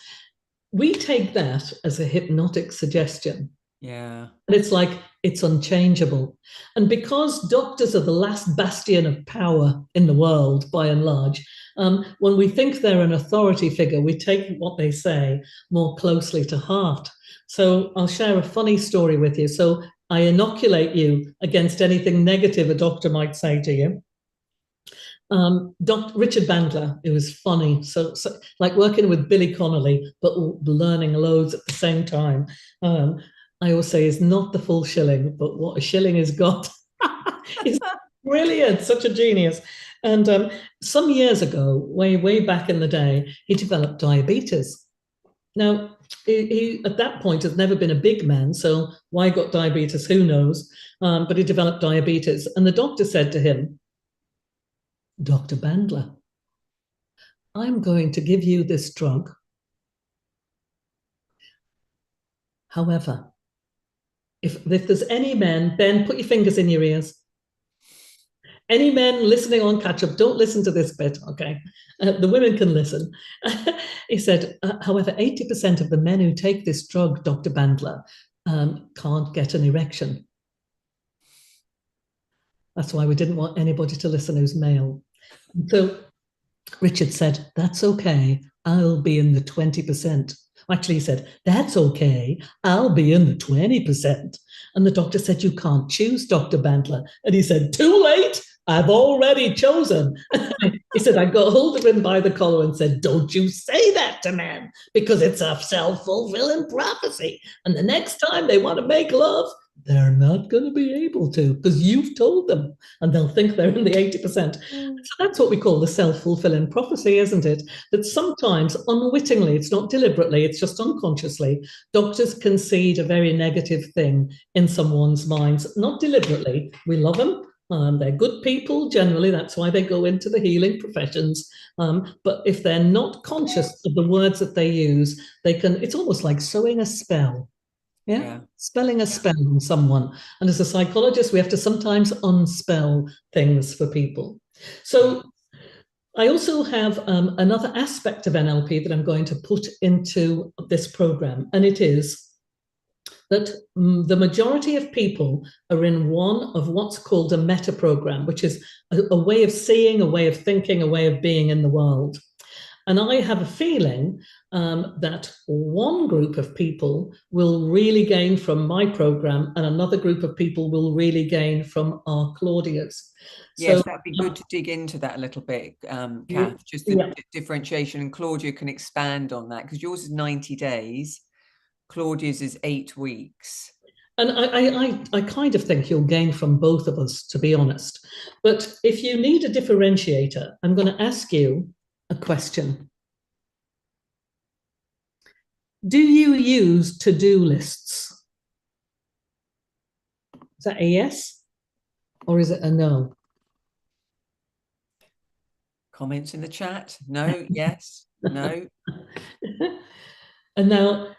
we take that as a hypnotic suggestion.
Yeah.
And it's like, it's unchangeable. And because doctors are the last bastion of power in the world, by and large, when we think they're an authority figure, we take what they say more closely to heart. So I'll share a funny story with you. So I inoculate you against anything negative a doctor might say to you. Dr. Richard Bandler, it was funny. So like working with Billy Connolly, but learning loads at the same time. I always say is not the full shilling, but what a shilling has got. He's brilliant, such a genius. And some years ago, way back in the day, he developed diabetes. Now, he at that point has never been a big man, so why got diabetes, who knows? But he developed diabetes. And the doctor said to him, Dr. Bandler, I'm going to give you this drug. However, if there's any men, Ben, put your fingers in your ears. Any men listening on catch up, don't listen to this bit, okay? The women can listen. He said, however, 80% of the men who take this drug, Dr. Bandler, can't get an erection. That's why we didn't want anybody to listen who's male. So Richard said, that's okay, I'll be in the 20%. Actually, he said, that's okay, I'll be in the 20%. And the doctor said, you can't choose, Dr. Bandler. And he said, too late, I've already chosen. He said, I got hold of him by the collar and said, don't you say that to men, because it's a self-fulfilling prophecy. And the next time they want to make love, they're not going to be able to, because you've told them, and they'll think they're in the 80%. So that's what we call the self-fulfilling prophecy, isn't it? That sometimes unwittingly, it's not deliberately, it's just unconsciously, doctors concede a very negative thing in someone's minds, not deliberately. We love them. They're good people generally, that's why they go into the healing professions. But if they're not conscious of the words that they use, it's almost like sewing a spell. Yeah. Spelling a spell on someone. And as a psychologist, we have to sometimes unspell things for people. So I also have another aspect of NLP that I'm going to put into this program, and it is that the majority of people are in one of what's called a meta program, which is a way of seeing, a way of thinking, a way of being in the world. And I have a feeling that one group of people will really gain from my program, and another group of people will really gain from our Claudia's.
Yes, that'd be good to dig into that a little bit, Kath, just the differentiation, and Claudia can expand on that, because yours is 90 days, Claudia's is 8 weeks.
And I kind of think you'll gain from both of us, to be honest. But if you need a differentiator, I'm going to ask you a question. Do you use to-do lists? Is that a yes? Or is it a no?
Comments in the chat? No, yes. No.
And now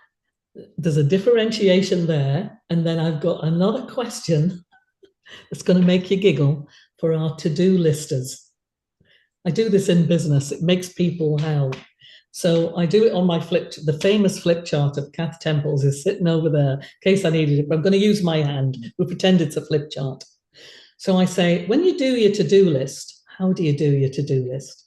there's a differentiation there. And then I've got another question that's going to make you giggle for our to-do listers. I do this in business. It makes people howl. So I do it on my the famous flip chart of Kath Temple's is sitting over there in case I needed it, but I'm going to use my hand. We'll pretend it's a flip chart. So I say, when you do your to-do list, how do you do your to-do list?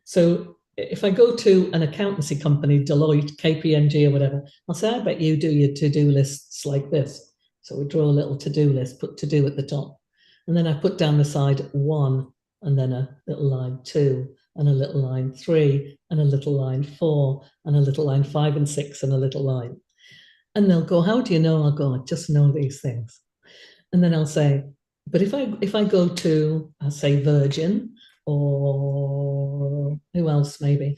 So if I go to an accountancy company, Deloitte, KPMG or whatever, I'll say, I bet you do your to-do lists like this. So we draw a little to-do list, put to-do at the top. And then I put down the side 1, and then a little line 2, and a little line 3, and a little line 4, and a little line 5 and 6, and a little line. And they'll go, how do you know? I'll go, I just know these things. And then I'll say, but if I go to, I'll say Virgin, or who else maybe,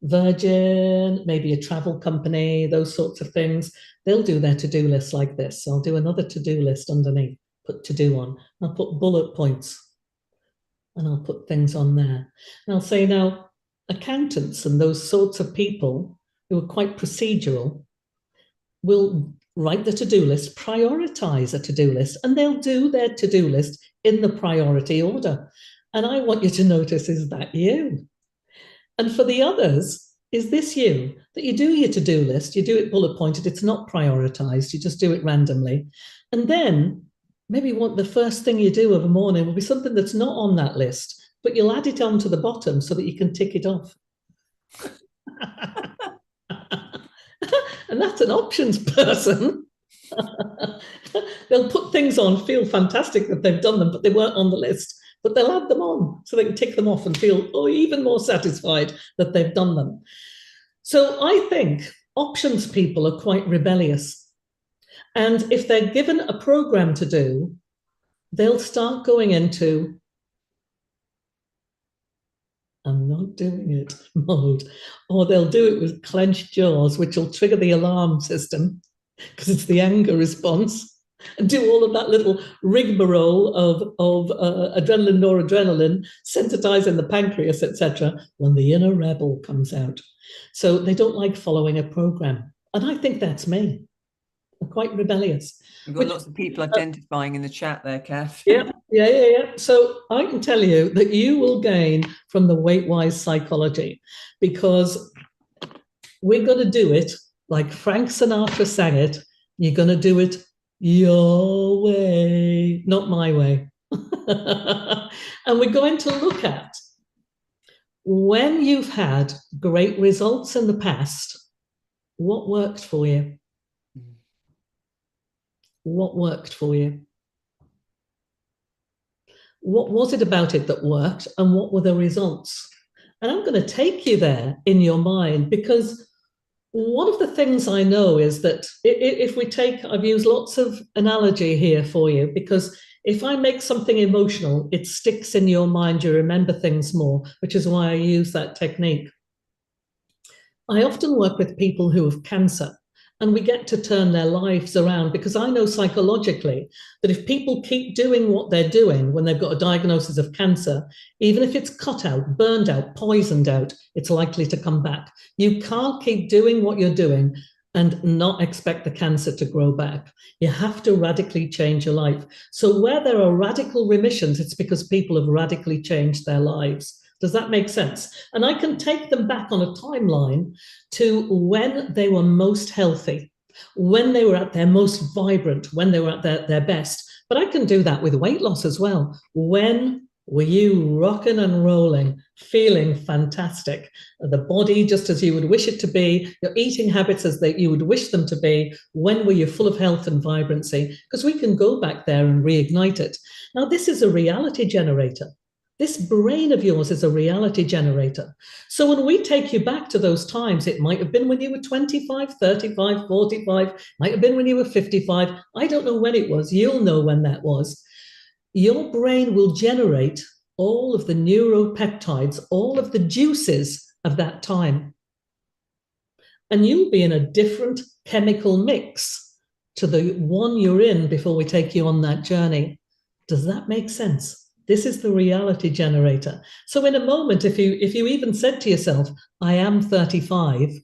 Virgin, maybe a travel company, those sorts of things, they'll do their to-do list like this. So I'll do another to-do list underneath, put to-do on. I'll put bullet points, and I'll put things on there. And I'll say, now, accountants and those sorts of people who are quite procedural will write the to-do list, prioritize a to-do list, and they'll do their to-do list in the priority order. And I want you to notice, is that you? And for the others, is this you? That you do your to-do list, you do it bullet pointed, it's not prioritized, you just do it randomly. And then maybe the first thing you do of a morning will be something that's not on that list, but you'll add it onto the bottom so that you can tick it off. And that's an options person. They'll put things on, feel fantastic that they've done them, but they weren't on the list. But they'll add them on so they can tick them off and feel even more satisfied that they've done them. So I think options people are quite rebellious. And if they're given a program to do, they'll start going into I'm not doing it mode, or they'll do it with clenched jaws, which will trigger the alarm system because it's the anger response, and do all of that little rigmarole of adrenaline, noradrenaline, sensitizing the pancreas, etc., when the inner rebel comes out. So they don't like following a program. And I think that's me. I'm quite rebellious.
We've got lots of people identifying in the chat there, Kath.
Yeah. So I can tell you that you will gain from the weight-wise psychology, because we're going to do it like Frank Sinatra sang it. You're going to do it your way, not my way. And we're going to look at when you've had great results in the past, what worked for you? What worked for you? What was it about it that worked, and what were the results? And I'm going to take you there in your mind, because one of the things I know is that if we take, I've used lots of analogy here for you, because if I make something emotional, it sticks in your mind, you remember things more, which is why I use that technique. I often work with people who have cancer, and we get to turn their lives around, because I know psychologically that if people keep doing what they're doing when they've got a diagnosis of cancer, even if it's cut out, burned out, poisoned out, it's likely to come back. You can't keep doing what you're doing and not expect the cancer to grow back. You have to radically change your life. So where there are radical remissions, it's because people have radically changed their lives. Does that make sense? And I can take them back on a timeline to when they were most healthy, when they were at their most vibrant, when they were at their best. But I can do that with weight loss as well. When were you rocking and rolling, feeling fantastic? The body just as you would wish it to be, your eating habits as you would wish them to be. When were you full of health and vibrancy? Because we can go back there and reignite it. Now, this is a reality generator. This brain of yours is a reality generator. So when we take you back to those times, it might have been when you were 25, 35, 45, might have been when you were 55. I don't know when it was. You'll know when that was. Your brain will generate all of the neuropeptides, all of the juices of that time. And you'll be in a different chemical mix to the one you're in before we take you on that journey. Does that make sense? This is the reality generator. So in a moment, if you even said to yourself, I am 35,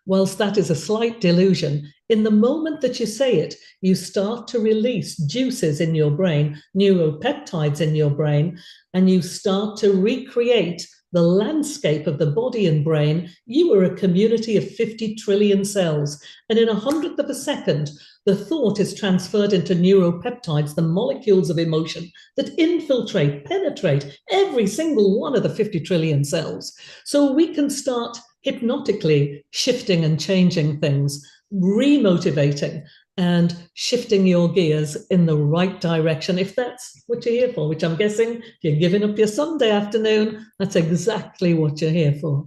whilst that is a slight delusion, in the moment that you say it, you start to release juices in your brain, neuropeptides in your brain, and you start to recreate the landscape of the body and brain. You are a community of 50 trillion cells. And in 100th of a second, the thought is transferred into neuropeptides, the molecules of emotion that infiltrate, penetrate every single one of the 50 trillion cells. So we can start hypnotically shifting and changing things, remotivating and shifting your gears in the right direction, if that's what you're here for, which I'm guessing if you're giving up your Sunday afternoon, that's exactly what you're here for.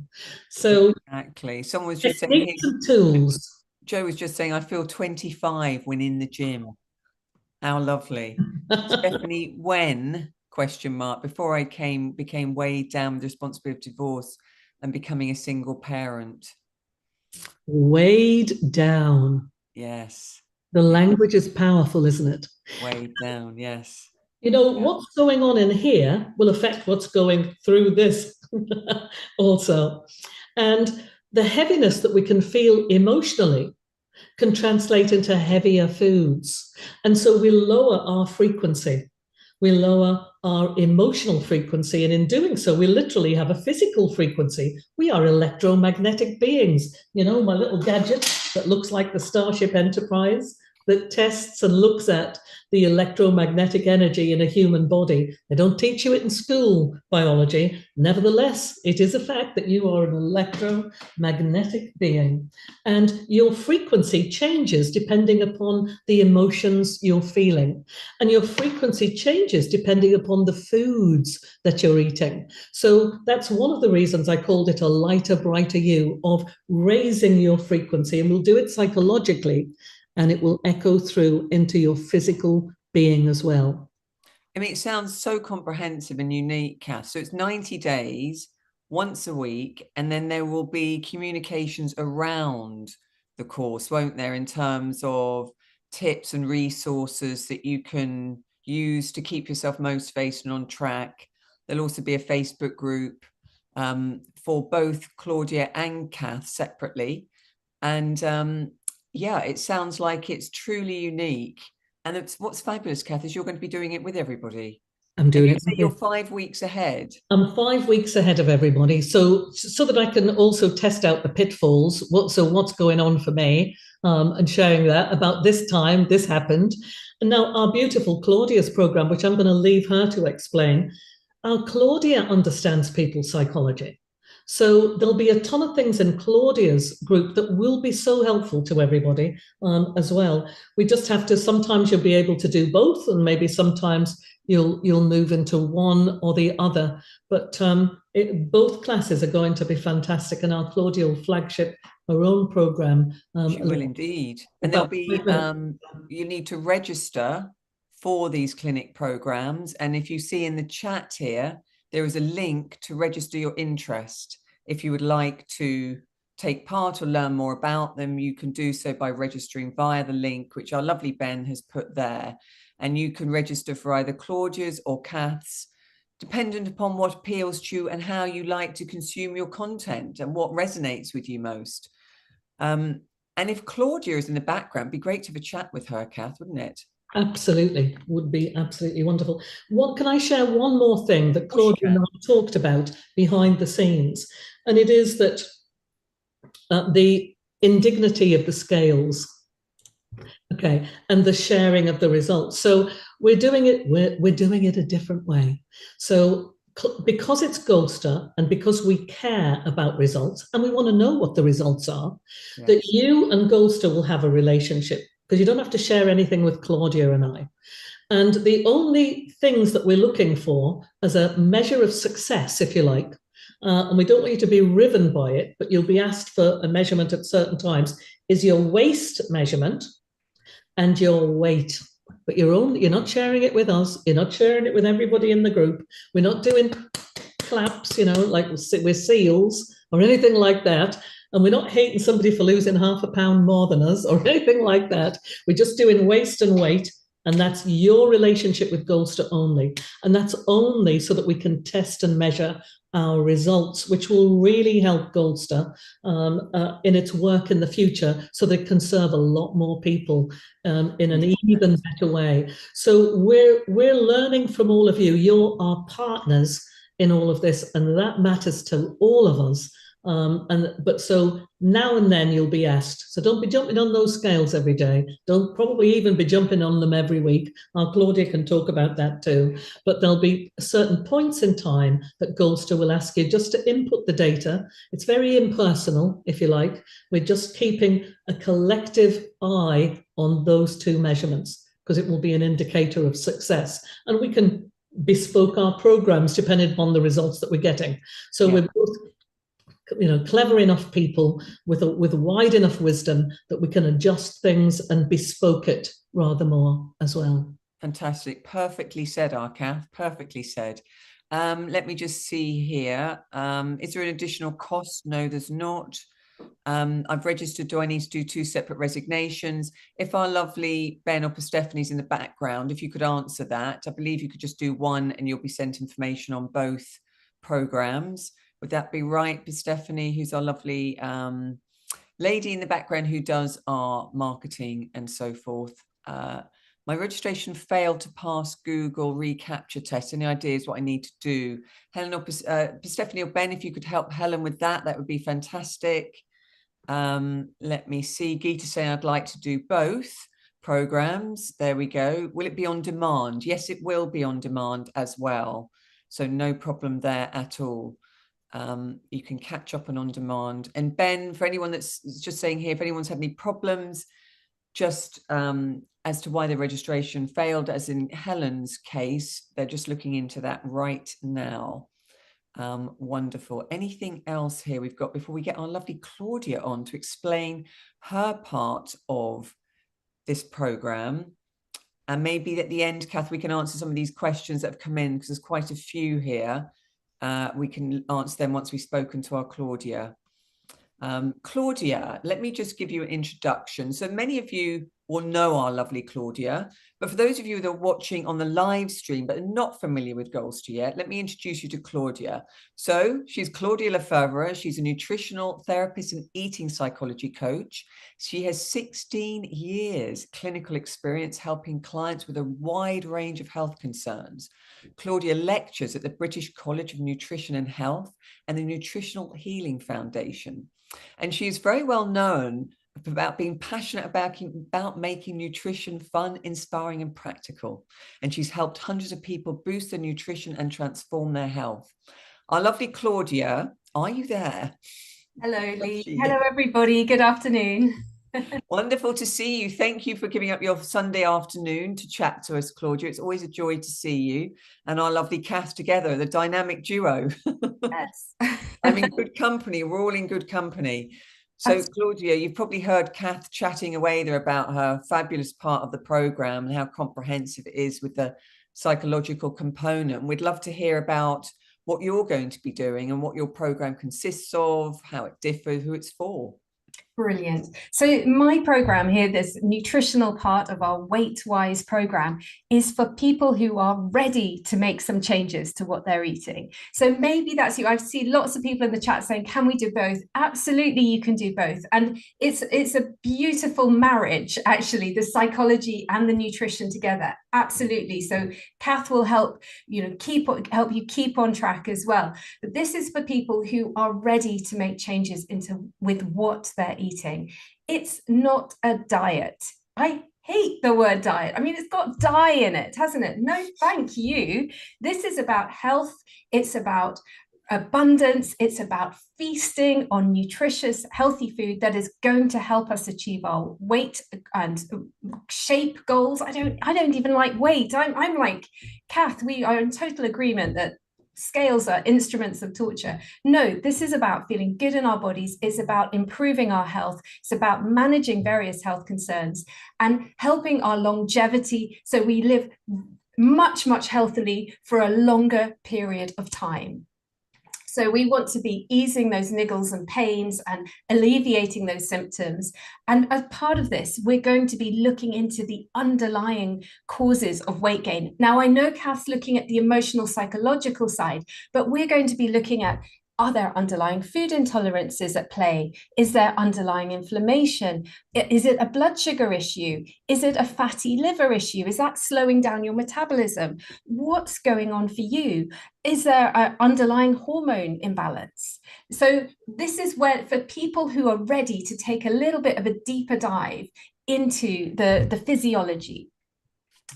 So
exactly. Someone was just saying here,
some tools.
Joe was just saying, I feel 25 when in the gym. How lovely. Stephanie, when, ? Before I became weighed down with the responsibility of divorce and becoming a single parent.
Weighed down.
Yes.
The language is powerful, isn't it?
Weighed down, yes.
You know, what's going on in here will affect what's going through this also. And the heaviness that we can feel emotionally can translate into heavier foods. And so we lower our frequency. We lower our emotional frequency. And in doing so, we literally have a physical frequency. We are electromagnetic beings. You know, my little gadget that looks like the Starship Enterprise that tests and looks at the electromagnetic energy in a human body. They don't teach you it in school, biology. Nevertheless, it is a fact that you are an electromagnetic being. And your frequency changes depending upon the emotions you're feeling. And your frequency changes depending upon the foods that you're eating. So that's one of the reasons I called it a lighter, brighter you, of raising your frequency. And we'll do it psychologically, and it will echo through into your physical being as well.
I mean, it sounds so comprehensive and unique, Kath. So it's 90 days, once a week, and then there will be communications around the course, won't there, in terms of tips and resources that you can use to keep yourself motivated and on track. There'll also be a Facebook group for both Claudia and Kath separately. And yeah, it sounds like it's truly unique. And what's fabulous, Kath, is you're going to be doing it with everybody.
I'm doing it.
You're 5 weeks ahead.
I'm 5 weeks ahead of everybody, so that I can also test out the pitfalls. What's going on for me, and sharing that about this time, this happened. And now our beautiful Claudia's program, which I'm going to leave her to explain. Our Claudia understands people's psychology. So there'll be a ton of things in Claudia's group that will be so helpful to everybody as well. We just have to, sometimes you'll be able to do both, and maybe sometimes you'll move into one or the other. But both classes are going to be fantastic, and our Claudia will flagship her own program.
She will indeed. And there'll be, you need to register for these clinic programs. And if you see in the chat here, there is a link to register your interest. If you would like to take part or learn more about them, you can do so by registering via the link, which our lovely Ben has put there. And you can register for either Claudia's or Kath's, dependent upon what appeals to you and how you like to consume your content and what resonates with you most. And if Claudia is in the background, it'd be great to have a chat with her, Kath, wouldn't it?
Absolutely, would be absolutely wonderful. Can I share one more thing that Claudia and I talked about behind the scenes? And it is that the indignity of the scales, okay, and the sharing of the results. So we're doing it a different way. So because it's Goldster and because we care about results and we want to know what the results are, that you and Goldster will have a relationship, because you don't have to share anything with Claudia and I. And the only things that we're looking for as a measure of success, if you like, and we don't want you to be riven by it, but you'll be asked for a measurement at certain times, is your waist measurement and your weight. But you're not sharing it with us. You're not sharing it with everybody in the group. We're not doing claps, like we're seals or anything like that. And we're not hating somebody for losing half a pound more than us or anything like that. We're just doing waist and weight. And that's your relationship with Goldster only. And that's only so that we can test and measure our results, which will really help Goldster in its work in the future, so that it can serve a lot more people in an even better way. So we're learning from all of you. You're our partners in all of this, and that matters to all of us. But so now and then you'll be asked. So don't be jumping on those scales every day. Don't probably even be jumping on them every week. Claudia can talk about that too. But there'll be certain points in time that Goldster will ask you just to input the data. It's very impersonal, if you like. We're just keeping a collective eye on those two measurements, because it will be an indicator of success. And we can bespoke our programs depending upon the results that we're getting. So we're both, clever enough people with wide enough wisdom that we can adjust things and bespoke it rather more as well.
Fantastic. Perfectly said, Kath. Perfectly said. Let me just see here. Is there an additional cost? No, there's not. I've registered. Do I need to do 2 separate resignations? If our lovely Ben or Stephanie's in the background, if you could answer that. I believe you could just do one and you'll be sent information on both programs. Would that be right, Stephanie, who's our lovely lady in the background who does our marketing and so forth? My registration failed to pass Google reCAPTCHA test. Any ideas what I need to do? Helen or Stephanie or Ben, if you could help Helen with that, that would be fantastic. Let me see. Geeta saying I'd like to do both programs. There we go. Will it be on demand? Yes, it will be on demand as well. So no problem there at all. You can catch up on demand. And Ben, for anyone that's just saying here, if anyone's had any problems, just as to why the registration failed, as in Helen's case, they're just looking into that right now. Wonderful. Anything else here we've got before we get our lovely Claudia on to explain her part of this program? And maybe at the end, Kath, we can answer some of these questions that have come in, because there's quite a few here. We can answer them once we've spoken to our Claudia. Claudia, let me just give you an introduction. So many of you will know our lovely Claudia, but for those of you that are watching on the live stream but are not familiar with Goldster yet, let me introduce you to Claudia. So she's Claudia Le Feuvre. She's a nutritional therapist and eating psychology coach. She has 16 years clinical experience helping clients with a wide range of health concerns. Claudia lectures at the British College of Nutrition and Health and the Nutritional Healing Foundation. And she is very well known about being passionate about making nutrition fun, inspiring, and practical. And she's helped hundreds of people boost their nutrition and transform their health. Our lovely Claudia, are you there?
Hello, Lee. Hello, everybody. Good afternoon.
Wonderful to see you. Thank you for giving up your Sunday afternoon to chat to us, Claudia. It's always a joy to see you and our lovely Kath together, the dynamic duo.
Yes.
I'm in good company. We're all in good company. So, Claudia, you've probably heard Kath chatting away there about her fabulous part of the program and how comprehensive it is with the psychological component. We'd love to hear about what you're going to be doing and what your program consists of, how it differs, who it's for.
Brilliant. So my program here, this nutritional part of our Weight Wise program, is for people who are ready to make some changes to what they're eating. So maybe that's you. I've seen lots of people in the chat saying, can we do both? Absolutely, you can do both. And it's a beautiful marriage, actually, the psychology and the nutrition together. Absolutely. So Kath will help you keep on track as well. But this is for people who are ready to make changes with what they're eating. It's not a diet. I hate the word diet. I mean, it's got die in it, hasn't it? No, thank you. This is about health. It's about abundance. It's about feasting on nutritious, healthy food that is going to help us achieve our weight and shape goals. I don't even like weight. I'm like Kath. We are in total agreement that scales are instruments of torture. No, this is about feeling good in our bodies. It's about improving our health. It's about managing various health concerns and helping our longevity so we live much, much healthily for a longer period of time. So we want to be easing those niggles and pains and alleviating those symptoms. And as part of this, we're going to be looking into the underlying causes of weight gain. Now, I know Kath's looking at the emotional, psychological side, but we're going to be looking at, are there underlying food intolerances at play? Is there underlying inflammation? Is it a blood sugar issue? Is it a fatty liver issue? Is that slowing down your metabolism? What's going on for you? Is there an underlying hormone imbalance? So this is where, for people who are ready to take a little bit of a deeper dive into the physiology.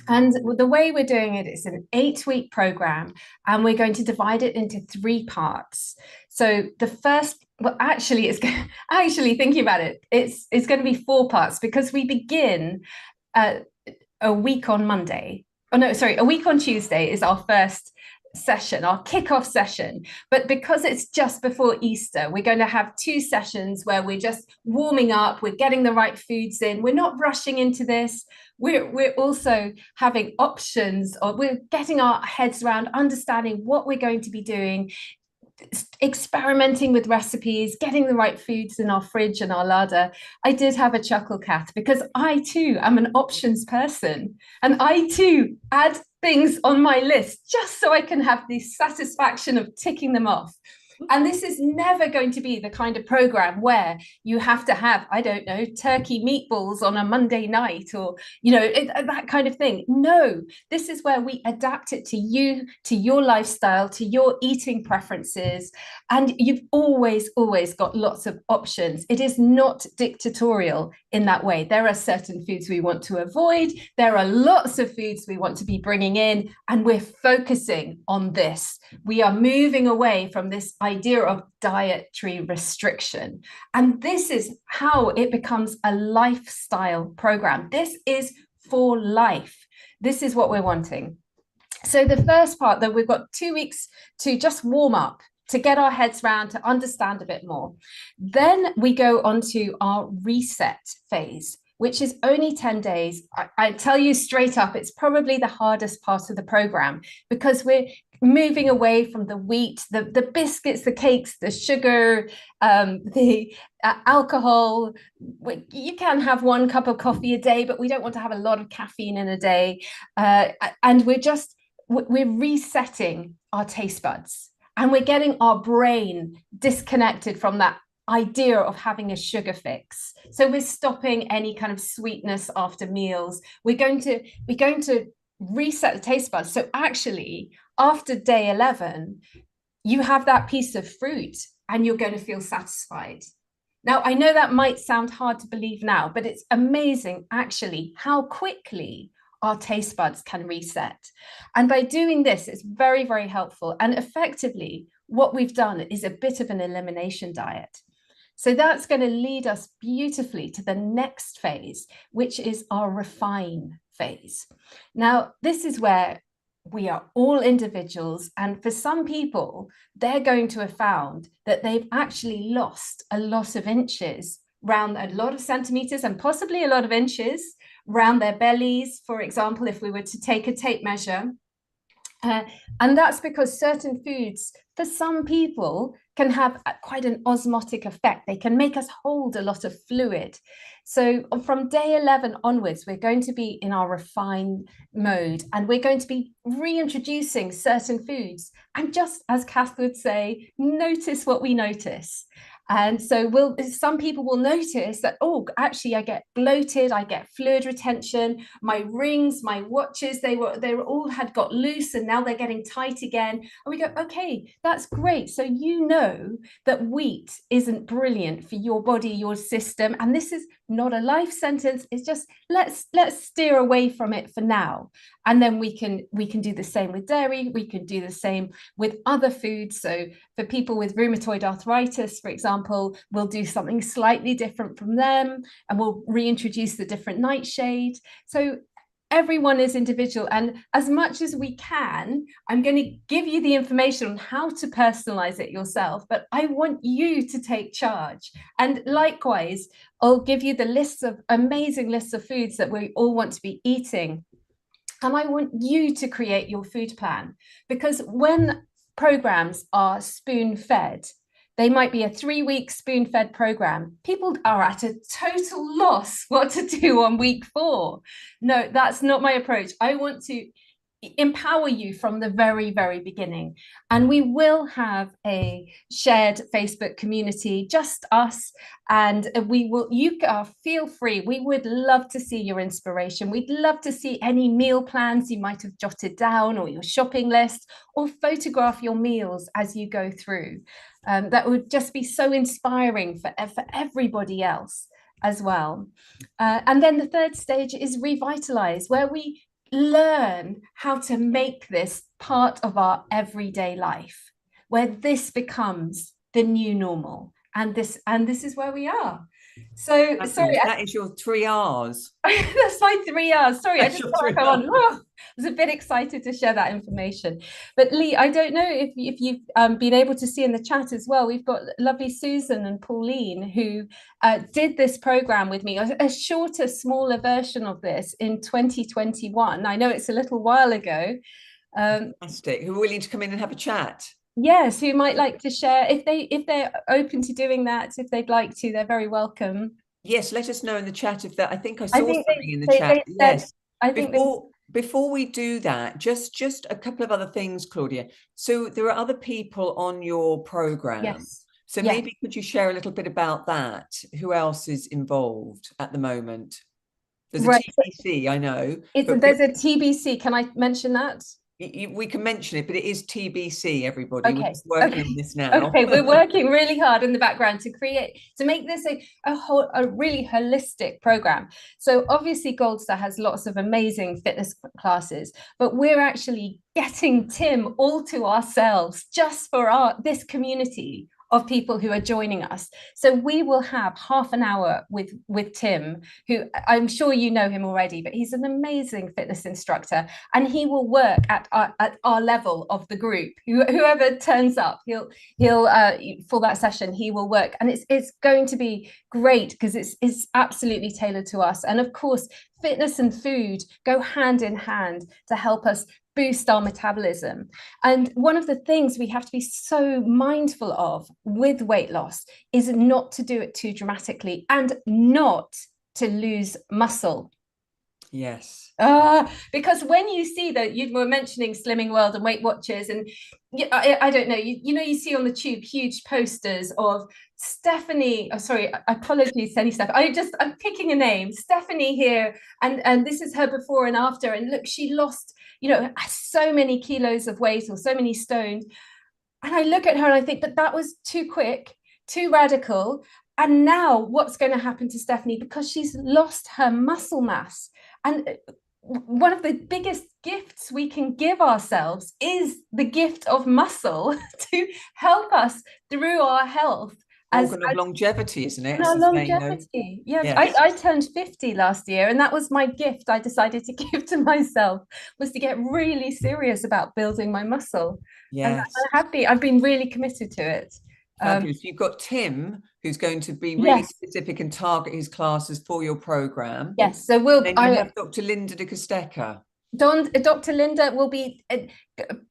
And the way we're doing it is an 8-week program, and we're going to divide it into 3 parts. So the first, well, actually, thinking about it, it's going to be 4 parts, because we begin a week on Monday. Oh no, sorry, a week on Tuesday is our first session, our kickoff session. But because it's just before Easter, we're going to have 2 sessions where we're just warming up, we're getting the right foods in, we're not rushing into this. We're also having options, or we're getting our heads around understanding what we're going to be doing, experimenting with recipes, getting the right foods in our fridge and our larder. I did have a chuckle, Kath, because I too am an options person, and I too add things on my list just so I can have the satisfaction of ticking them off. And this is never going to be the kind of program where you have to have, I don't know, turkey meatballs on a Monday night, or, that kind of thing. No, this is where we adapt it to you, to your lifestyle, to your eating preferences. And you've always got lots of options. It is not dictatorial in that way. There are certain foods we want to avoid. There are lots of foods we want to be bringing in, and we're focusing on this. We are moving away from this idea of dietary restriction. And this is how it becomes a lifestyle program. This is for life. This is what we're wanting. So the first part, that we've got 2 weeks to just warm up, to get our heads around, to understand a bit more. Then we go on to our reset phase, which is only 10 days. I tell you straight up, it's probably the hardest part of the program, because we're moving away from the wheat, the biscuits, the cakes, the sugar, the alcohol. You can have 1 cup of coffee a day, but we don't want to have a lot of caffeine in a day. And we're resetting our taste buds, and we're getting our brain disconnected from that idea of having a sugar fix. So we're stopping any kind of sweetness after meals. We're going to reset the taste buds. So actually, after day 11, you have that piece of fruit and you're going to feel satisfied. Now, I know that might sound hard to believe now, but it's amazing actually how quickly our taste buds can reset. And by doing this, it's very, very helpful. And effectively, what we've done is a bit of an elimination diet. So that's going to lead us beautifully to the next phase, which is our refine phase. Now, this is where we are all individuals. And for some people, they're going to have found that they've actually lost a lot of inches, around a lot of centimeters and possibly a lot of inches around their bellies, for example, if we were to take a tape measure. And that's because certain foods, for some people, can have quite an osmotic effect. They can make us hold a lot of fluid. So from day 11 onwards, we're going to be in our refine mode, and we're going to be reintroducing certain foods. And just as Kath would say, notice what we notice. And so some people will notice that, oh, actually, I get bloated, I get fluid retention, my rings, my watches, they all had got loose and now they're getting tight again. And we go, okay, that's great. So you know that wheat isn't brilliant for your body, your system. And this is not a life sentence. It's just let's steer away from it for now. And then we can do the same with dairy. We can do the same with other foods. So for people with rheumatoid arthritis, for example, we'll do something slightly different from them, and we'll reintroduce the different nightshade. So everyone is individual. And as much as we can, I'm going to give you the information on how to personalize it yourself, but I want you to take charge. And likewise, I'll give you the amazing lists of foods that we all want to be eating. And I want you to create your food plan, because when programs are spoon-fed. They might be a 3-week spoon-fed program. People are at a total loss what to do on week 4. No, that's not my approach. I want to empower you from the very, very beginning. And we will have a shared Facebook community, just us, and you feel free. We would love to see your inspiration. We'd love to see any meal plans you might have jotted down, or your shopping list, or photograph your meals as you go through. That would just be so inspiring for everybody else as well. And then the third stage is Revitalise, where we learn how to make this part of our everyday life, where this becomes the new normal. And this is where we are. So sorry,
that is your 3 R's.
That's my 3 R's. Sorry, I just thought I was a bit excited to share that information. But Lee, I don't know if you've been able to see in the chat as well. We've got lovely Susan and Pauline who did this program with me, a shorter, smaller version of this in 2021. I know it's a little while ago.
Fantastic. Who are willing to come in and have a chat?
Yes, who might like to share if they're open to doing that. If they'd like to, they're very welcome.
Yes, let us know in the chat if that. I think I saw something in the chat. Yes. Before we do that, just a couple of other things, Claudia. So there are other people on your program.
Yes.
So maybe could you share a little bit about that? Who else is involved at the moment? There's a TBC, I know.
There's a TBC. Can I mention that?
We can mention it, but it is TBC, everybody.
Okay.
We're just working on this now.
Okay, we're working really hard in the background to make this a really holistic program. So obviously Goldstar has lots of amazing fitness classes, but we're actually getting Tim all to ourselves just for this community of people who are joining us. So we will have half an hour with Tim, who I'm sure you know him already, but he's an amazing fitness instructor, and he will work at our level of the group. Whoever turns up, he'll for that session, he will work, and it's going to be great because it's absolutely tailored to us. And of course, fitness and food go hand in hand to help us boost our metabolism. And one of the things we have to be so mindful of with weight loss is not to do it too dramatically and not to lose muscle.
Yes.
Because when you see that, you were mentioning Slimming World and Weight Watchers, and I don't know, you see on the tube huge posters of Stephanie. Oh, sorry, apologies, Steph. I'm picking a name, Stephanie here, and this is her before and after, and look, she lost so many kilos of weight or so many stones. And I look at her and I think, but that was too quick, too radical. And now what's going to happen to Stephanie, because she's lost her muscle mass? And one of the biggest gifts we can give ourselves is the gift of muscle to help us through our health.
Organ of longevity, isn't it?
Longevity. Yes. I turned 50 last year, and that was my gift I decided to give to myself, was to get really serious about building my muscle.
Yes.
And I've been really committed to it.
Fabulous. You've got Tim, who's going to be really specific and target his classes for your program.
Yes. So
I have Dr. Linda de Costeca.
Dr. Linda will be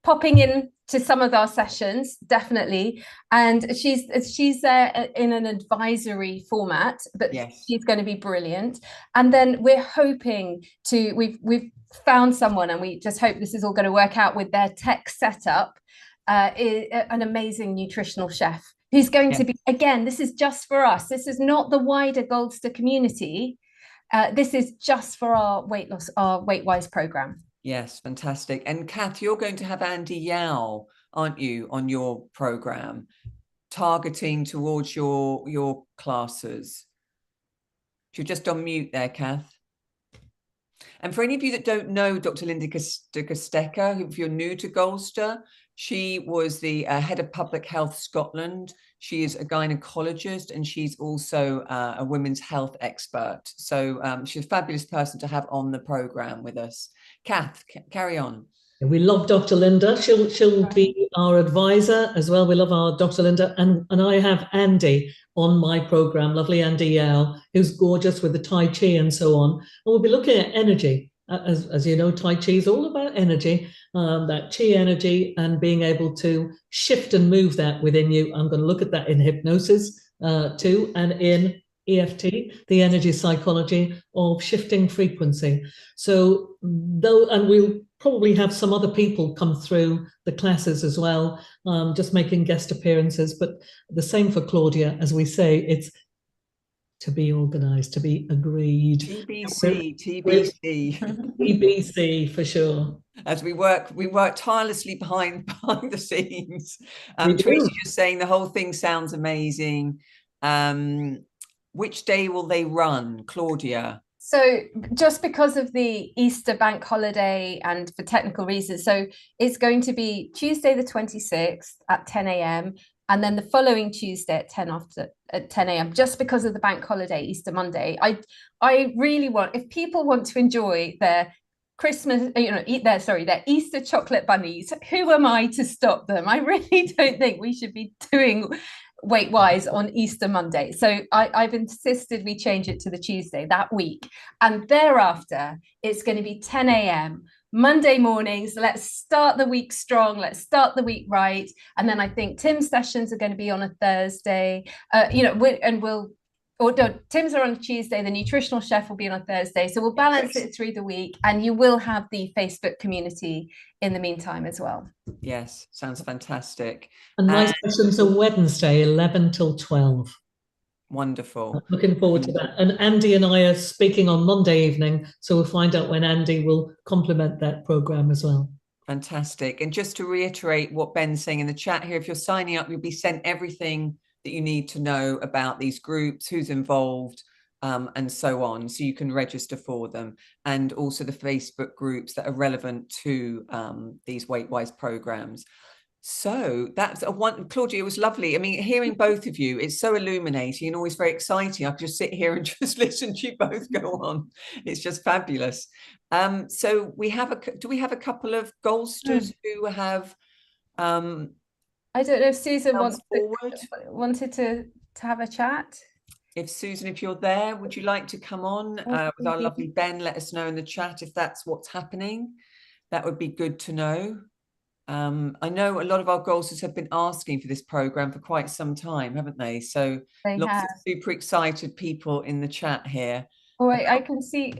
popping in to some of our sessions, definitely, and she's there in an advisory format, but she's going to be brilliant. And then we're hoping to we've found someone, and we just hope this is all going to work out with their tech setup, an amazing nutritional chef who's going to be, again, this is just for us. This is not the wider Goldstar community. This is just for our weight loss, our Weight Wise program.
Yes, fantastic. And Kath, you're going to have Andy Yao, aren't you, on your program, targeting towards your classes? You're just on mute there, Kath. And for any of you that don't know Dr. Linda de Costeca, if you're new to Goldstar, she was the head of Public Health Scotland. She is a gynecologist, and she's also a women's health expert. So she's a fabulous person to have on the program with us. Kath, carry on.
We love Dr. Linda. She'll be our advisor as well. We love our Dr. Linda. And I have Andy on my program, lovely Andy Yao, who's gorgeous with the Tai Chi and so on. And we'll be looking at energy as you know, Tai Chi is all about energy, that Chi energy, and being able to shift and move that within you. I'm going to look at that in hypnosis too, and in EFT, the energy psychology of shifting frequency. So though, and we'll probably have some other people come through the classes as well, just making guest appearances, but the same for Claudia. As we say, it's to be organised, to be agreed.
TBC, TBC.
TBC for sure.
As we work tirelessly behind the scenes. Tracy just saying the whole thing sounds amazing. Which day will they run, Claudia?
So just because of the Easter bank holiday and for technical reasons, so it's going to be Tuesday the 26th at 10 a.m. and then the following Tuesday at 10 a.m. just because of the bank holiday, Easter Monday. I really want, if people want to enjoy their Christmas, their Easter chocolate bunnies, who am I to stop them? I really don't think we should be doing Weight Wise on Easter Monday. So I've insisted we change it to the Tuesday that week. And thereafter, it's going to be 10 a.m. Monday mornings. Let's start the week strong. Let's start the week right. And then I think Tim's sessions are going to be on a Thursday. Tim's are on a Tuesday. The nutritional chef will be on a Thursday. So we'll balance it through the week, and you will have the Facebook community in the meantime as well.
Yes, sounds fantastic.
And my sessions are Wednesday, 11 till 12.
Wonderful.
I'm looking forward to that. And Andy and I are speaking on Monday evening, so we'll find out when Andy will complement that program as well.
Fantastic. And just to reiterate what Ben's saying in the chat here, if you're signing up, you'll be sent everything that you need to know about these groups, who's involved, and so on, so you can register for them, and also the Facebook groups that are relevant to these Weight Wise programs. So that's Claudia, it was lovely. I mean, hearing both of you, it's so illuminating and always very exciting. I could just sit here and just listen to you both go on. It's just fabulous. So do we have a couple of Goldsters who have
I don't know if Susan wanted to have a chat.
If Susan, if you're there, would you like to come on with our lovely Ben? Let us know in the chat if that's what's happening. That would be good to know. I know a lot of our Goldsters have been asking for this program for quite some time, haven't they? So lots of super excited people in the chat here.
Oh, I can see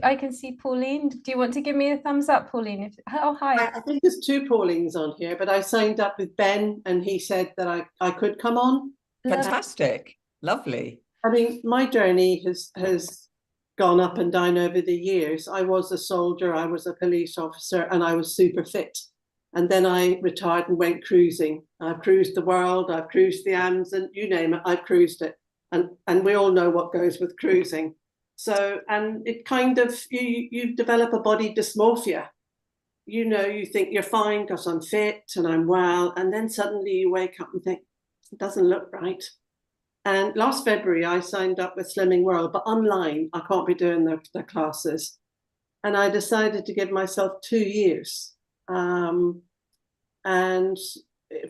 Pauline. Do you want to give me a thumbs up, Pauline? Oh, hi.
I think there's two Paulines on here, but I signed up with Ben and he said that I could come on.
Fantastic. Lovely.
I mean, my journey has gone up and down over the years. I was a soldier, I was a police officer, and I was super fit. And then I retired and went cruising. I've cruised the world, I've cruised the Amazon, you name it, I've cruised it. And we all know what goes with cruising. So, and it kind of, you develop a body dysmorphia. You know, you think you're fine because I'm fit and I'm well. And then suddenly you wake up and think, it doesn't look right. And last February, I signed up with Slimming World, but online, I can't be doing the classes. And I decided to give myself 2 years. And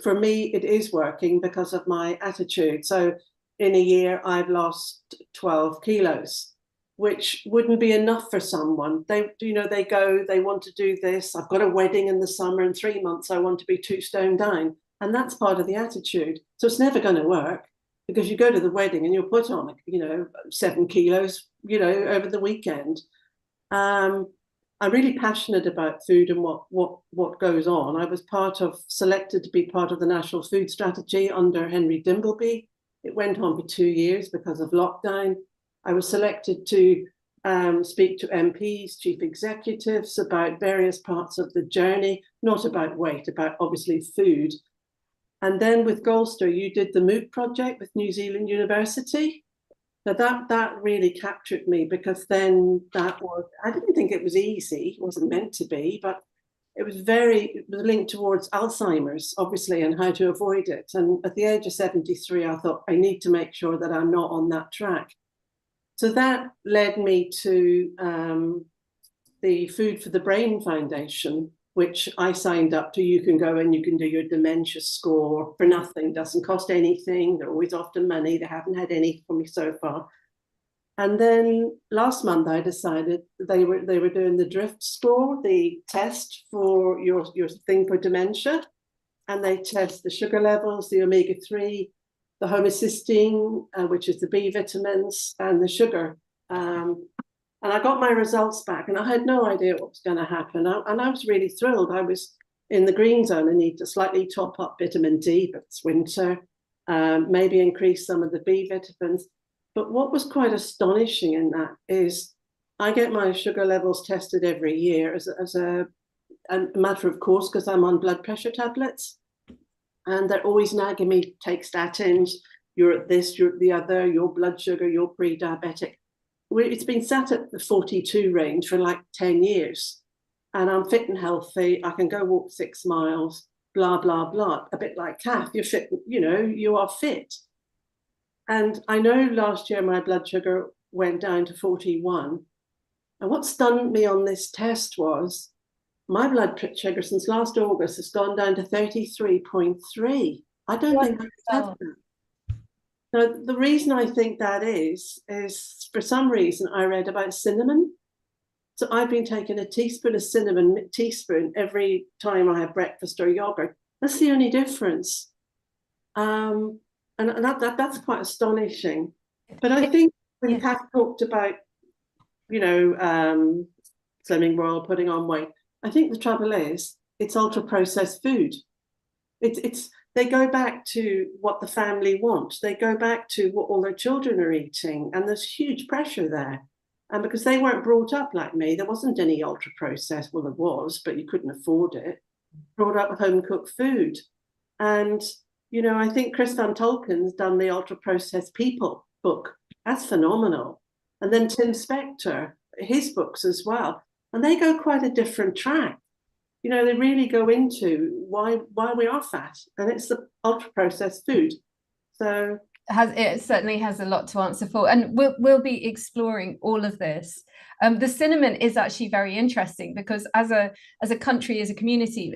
for me, it is working because of my attitude. So in a year, I've lost 12 kilos, which wouldn't be enough for someone. They go, they want to do this. I've got a wedding in the summer. In 3 months, I want to be 2 stone down. And that's part of the attitude. So it's never going to work because you go to the wedding and you'll put on, 7 kilos, over the weekend. I'm really passionate about food and what goes on. I was selected to be part of the National Food Strategy under Henry Dimbleby. It went on for 2 years because of lockdown. I was selected to speak to MPs, chief executives about various parts of the journey, not about weight, about obviously food. And then with Goldster, you did the MOOC project with New Zealand University. Now that really captured me because then I didn't think it was easy, it wasn't meant to be, but it was linked towards Alzheimer's, obviously, and how to avoid it. And at the age of 73, I thought, I need to make sure that I'm not on that track. So that led me to the Food for the Brain Foundation, which I signed up to. You can go and you can do your dementia score for nothing, doesn't cost anything. They're always after money. They haven't had any from me so far. And then last month I decided they were doing the drift score, the test for your thing for dementia. And they test the sugar levels, the omega-3, the homocysteine, which is the B vitamins, and the sugar. And I got my results back, and I had no idea what was going to happen. And I was really thrilled. I was in the green zone. I need to slightly top up vitamin D, but it's winter. Maybe increase some of the B vitamins. But what was quite astonishing in that is I get my sugar levels tested every year as a matter of course, because I'm on blood pressure tablets, and they're always nagging me, take statins, you're at this, you're at the other, your blood sugar, you're pre-diabetic. It's been sat at the 42 range for like 10 years, and I'm fit and healthy. I can go walk 6 miles, blah, blah, blah. A bit like Kath, you're fit, you are fit. And I know last year my blood sugar went down to 41. And what stunned me on this test was my blood sugar since last August has gone down to 33.3. I don't think I have that. Now, the reason I think that is for some reason I read about cinnamon. So I've been taking a teaspoon of cinnamon, teaspoon, every time I have breakfast or yogurt. That's the only difference. And that's quite astonishing. But I think when Kath talked about, slimming royal, putting on weight, I think the trouble is it's ultra processed food. They go back to what the family wants. They go back to what all their children are eating, and there's huge pressure there. And because they weren't brought up like me, there wasn't any ultra processed. Well, there was, but you couldn't afford it. Brought up with home cooked food, and I think Chris Van Tolken's done the ultra processed people book. That's phenomenal. And then Tim Spector, his books as well. And they go quite a different track. They really go into why we are fat, and it's the ultra processed food. So
it certainly has a lot to answer for, and we'll be exploring all of this. The cinnamon is actually very interesting because as a country, as a community,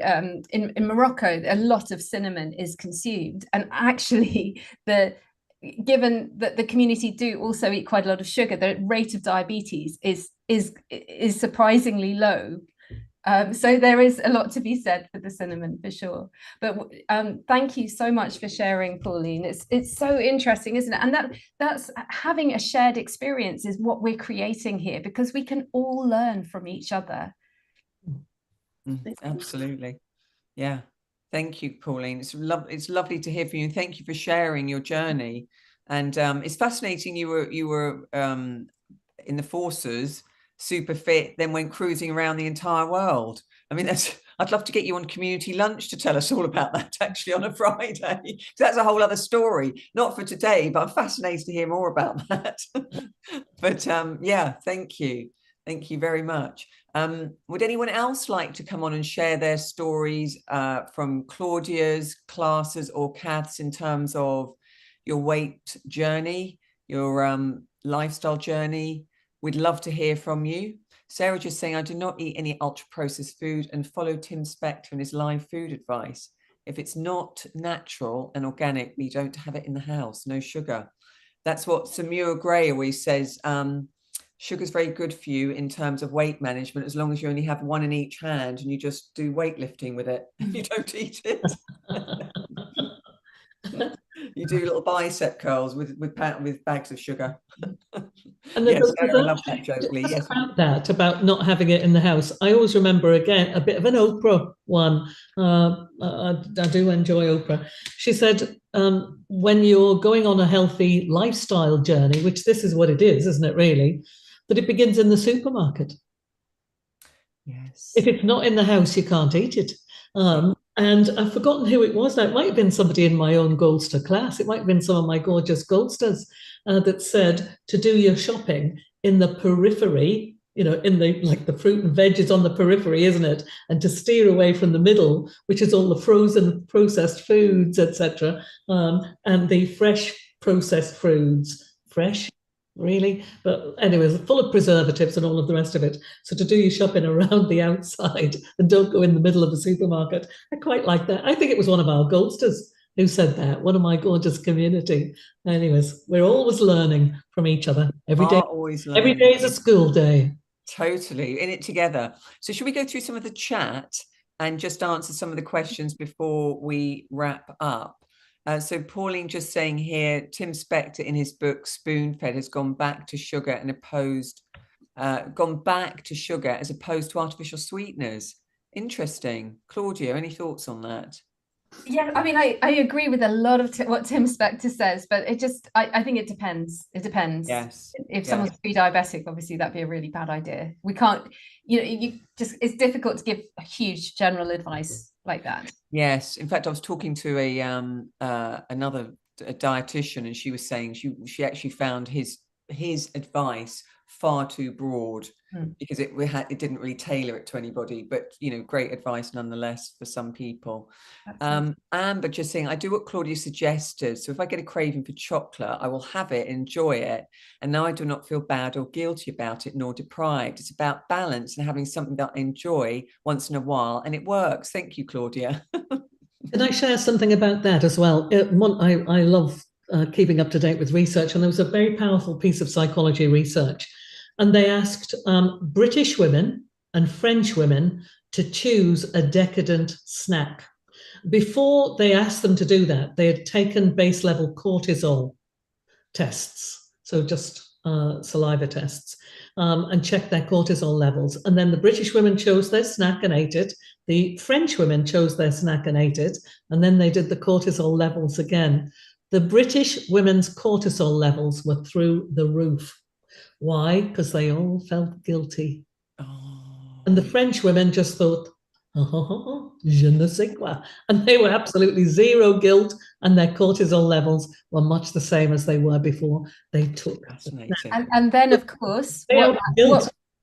in Morocco, a lot of cinnamon is consumed, and actually given that the community do also eat quite a lot of sugar, the rate of diabetes is surprisingly low. So there is a lot to be said for the cinnamon, for sure. But thank you so much for sharing, Pauline. It's so interesting, isn't it? And that's having a shared experience is what we're creating here, because we can all learn from each other.
Absolutely. Yeah. Thank you, Pauline. It's lovely to hear from you. And thank you for sharing your journey. And it's fascinating. You were in the forces, super fit, then went cruising around the entire world. I mean, I'd love to get you on community lunch to tell us all about that actually on a Friday. That's a whole other story, not for today, but I'm fascinated to hear more about that. But yeah, thank you very much. Would anyone else like to come on and share their stories from Claudia's classes or Kath's in terms of your weight journey, your lifestyle journey? We'd love to hear from you. Sarah just saying, I do not eat any ultra-processed food and follow Tim Spector and his live food advice. If it's not natural and organic, we don't have it in the house, no sugar. That's what Samura Gray always says. Sugar's very good for you in terms of weight management, as long as you only have one in each hand and you just do weightlifting with it. You don't eat it. You do little bicep curls with bags of sugar.
And
yes, I love that joke, Lee. Yes.
About not having it in the house. I always remember, again, a bit of an Oprah one. I do enjoy Oprah. She said, when you're going on a healthy lifestyle journey, which this is what it is, isn't it, really, that it begins in the supermarket.
Yes.
If it's not in the house, you can't eat it. And I've forgotten who it was now. It might have been somebody in my own Goldster class. It might have been some of my gorgeous Goldsters that said to do your shopping in the periphery, in the fruit and veg is on the periphery, isn't it? And to steer away from the middle, which is all the frozen processed foods, etc., and the fresh processed foods. Fresh? Really? But anyways, full of preservatives and all of the rest of it. So to do your shopping around the outside and don't go in the middle of the supermarket. I quite like that. I think it was one of our Goldsters Who said that? One of my gorgeous community. Anyways, we're always learning from each other. Every day.
Always
Every
learning.
day is a school day.
Totally, in it together. So should we go through some of the chat and just answer some of the questions before we wrap up? So Pauline just saying here, Tim Spector in his book Spoon-Fed has gone back to sugar and gone back to sugar as opposed to artificial sweeteners. Interesting. Claudia, any thoughts on that?
Yeah, I mean, I agree with a lot of what Tim Spector says, but I think it depends. It depends.
Yes.
If someone's pre-diabetic, obviously that'd be a really bad idea. We can't, it's difficult to give a huge general advice like that.
Yes. In fact, I was talking to another dietitian, and she was saying she actually found his advice far too broad because it didn't really tailor it to anybody, but great advice nonetheless for some people. Amber just saying, I do what Claudia suggested. So if I get a craving for chocolate, I will have it, enjoy it. And now I do not feel bad or guilty about it, nor deprived. It's about balance and having something that I enjoy once in a while. And it works. Thank you, Claudia.
Can I share something about that as well? I love keeping up to date with research, and there was a very powerful piece of psychology research, and they asked British women and French women to choose a decadent snack. Before they asked them to do that, they had taken base level cortisol tests, so just saliva tests, and checked their cortisol levels. And then the British women chose their snack and ate it. The French women chose their snack and ate it. And then they did the cortisol levels again. The British women's cortisol levels were through the roof. Why? Because they all felt guilty.
Oh.
And the French women just thought, je ne sais quoi. And they were absolutely zero guilt, and their cortisol levels were much the same as they were before they took.
And then, of course,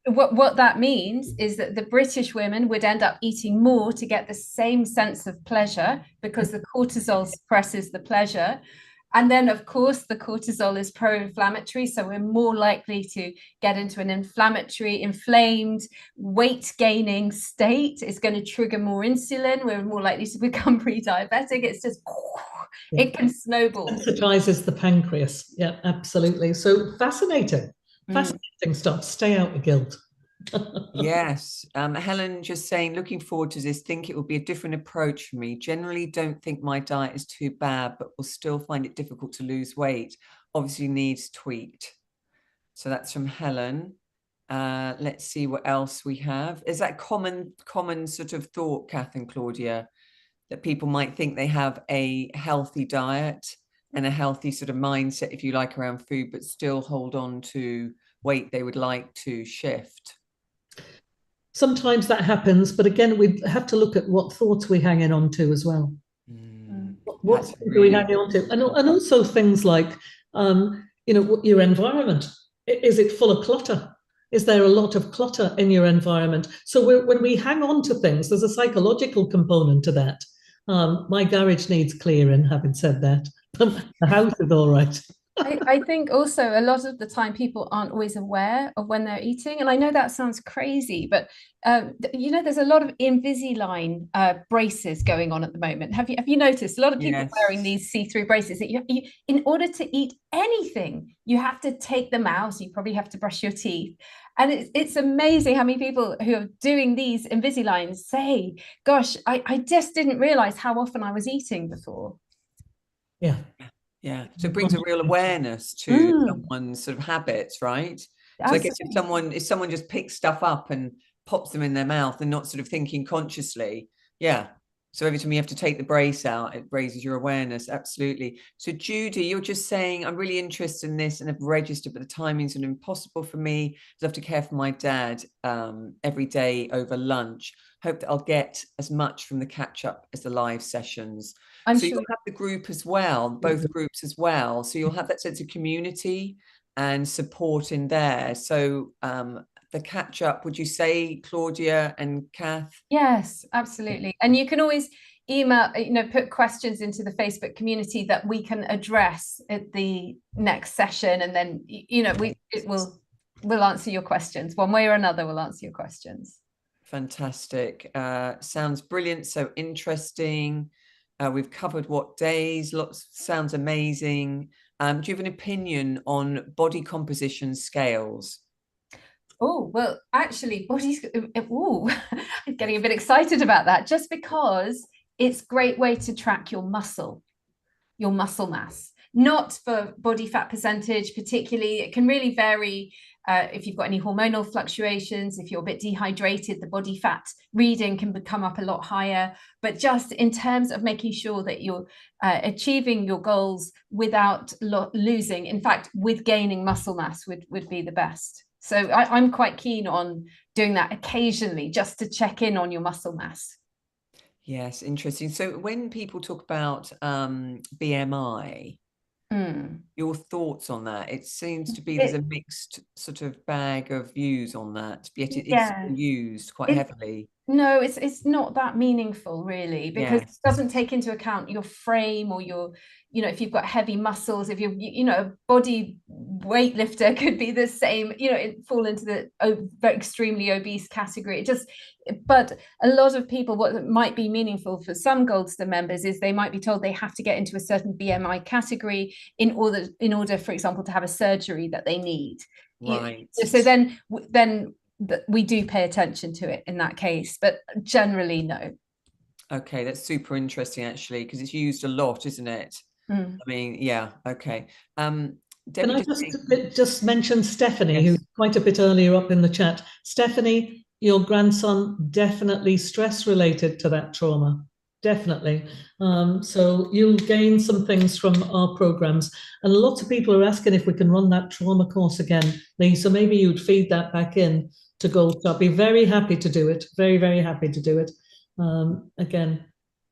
what that means is that the British women would end up eating more to get the same sense of pleasure, because the cortisol suppresses the pleasure. And then, of course, the cortisol is pro-inflammatory. So we're more likely to get into an inflamed, weight-gaining state. It's going to trigger more insulin. We're more likely to become pre-diabetic. It's just, it can snowball.
Sensitizes the pancreas. Yeah, absolutely. So fascinating. Fascinating stuff. Stay out of guilt.
Yes. Helen just saying, looking forward to this, think it will be a different approach for me. Generally don't think my diet is too bad, but will still find it difficult to lose weight. Obviously needs tweaked. So that's from Helen. Let's see what else we have. Is that common sort of thought, Kath and Claudia, that people might think they have a healthy diet and a healthy sort of mindset, if you like, around food, but still hold on to weight they would like to shift?
Sometimes that happens, but again, we have to look at what thoughts we're hanging on to as well. What are we hanging on to? And also things like, your environment. Is it full of clutter? Is there a lot of clutter in your environment? So when we hang on to things, there's a psychological component to that. My garage needs clearing, having said that. The house is all right.
I think also a lot of the time people aren't always aware of when they're eating. And I know that sounds crazy, but there's a lot of Invisalign braces going on at the moment. Have you noticed a lot of people wearing these see-through braces that you in order to eat anything, you have to take them out. So you probably have to brush your teeth. And it's amazing how many people who are doing these Invisaligns say, gosh, I just didn't realize how often I was eating before.
Yeah.
Yeah, so it brings a real awareness to someone's sort of habits, right? Absolutely. So I guess if someone just picks stuff up and pops them in their mouth and not sort of thinking consciously, so every time you have to take the brace out, it raises your awareness. Absolutely. So Judy, you're just saying, I'm really interested in this and have registered, but the timings are impossible for me. I have to care for my dad every day over lunch. Hope that I'll get as much from the catch up as the live sessions. So you'll have the group as well, both groups as well. So you'll have that sense of community and support in there. So the catch up, would you say, Claudia and Kath?
Yes, absolutely. And you can always email, put questions into the Facebook community that we can address at the next session. And then, we'll answer your questions one way or another. We'll answer your questions.
Fantastic. Sounds brilliant. So interesting. We've covered what days, lots, sounds amazing. Do you have an opinion on body composition scales?
Oh, well, actually, I'm getting a bit excited about that, just because it's a great way to track your muscle mass, not for body fat percentage particularly. It can really vary if you've got any hormonal fluctuations. If you're a bit dehydrated, the body fat reading can come up a lot higher. But just in terms of making sure that you're achieving your goals without losing, in fact, with gaining muscle mass would be the best. So I'm quite keen on doing that occasionally, just to check in on your muscle mass.
Yes, interesting. So when people talk about BMI, your thoughts on that? It seems to be there's a mixed sort of bag of views on that, yet it's used quite heavily.
No, it's not that meaningful, really, because it doesn't take into account your frame or your, if you've got heavy muscles, if you're, a body weightlifter could be the same, fall into the extremely obese category. But a lot of people, what might be meaningful for some Goldstar members is they might be told they have to get into a certain BMI category in order, for example, to have a surgery that they need.
Right.
So then we do pay attention to it in that case, but generally no.
Okay, that's super interesting actually, because it's used a lot, isn't it? I mean, yeah. Okay. Debbie,
can I just mention Stephanie, who's quite a bit earlier up in the chat? Stephanie, your grandson definitely stress related to that trauma. Definitely. So you'll gain some things from our programs. And lots of people are asking if we can run that trauma course again, Lee. So maybe you'd feed that back in to Goldstar. Be very happy to do it. Very, very happy to do it. Again.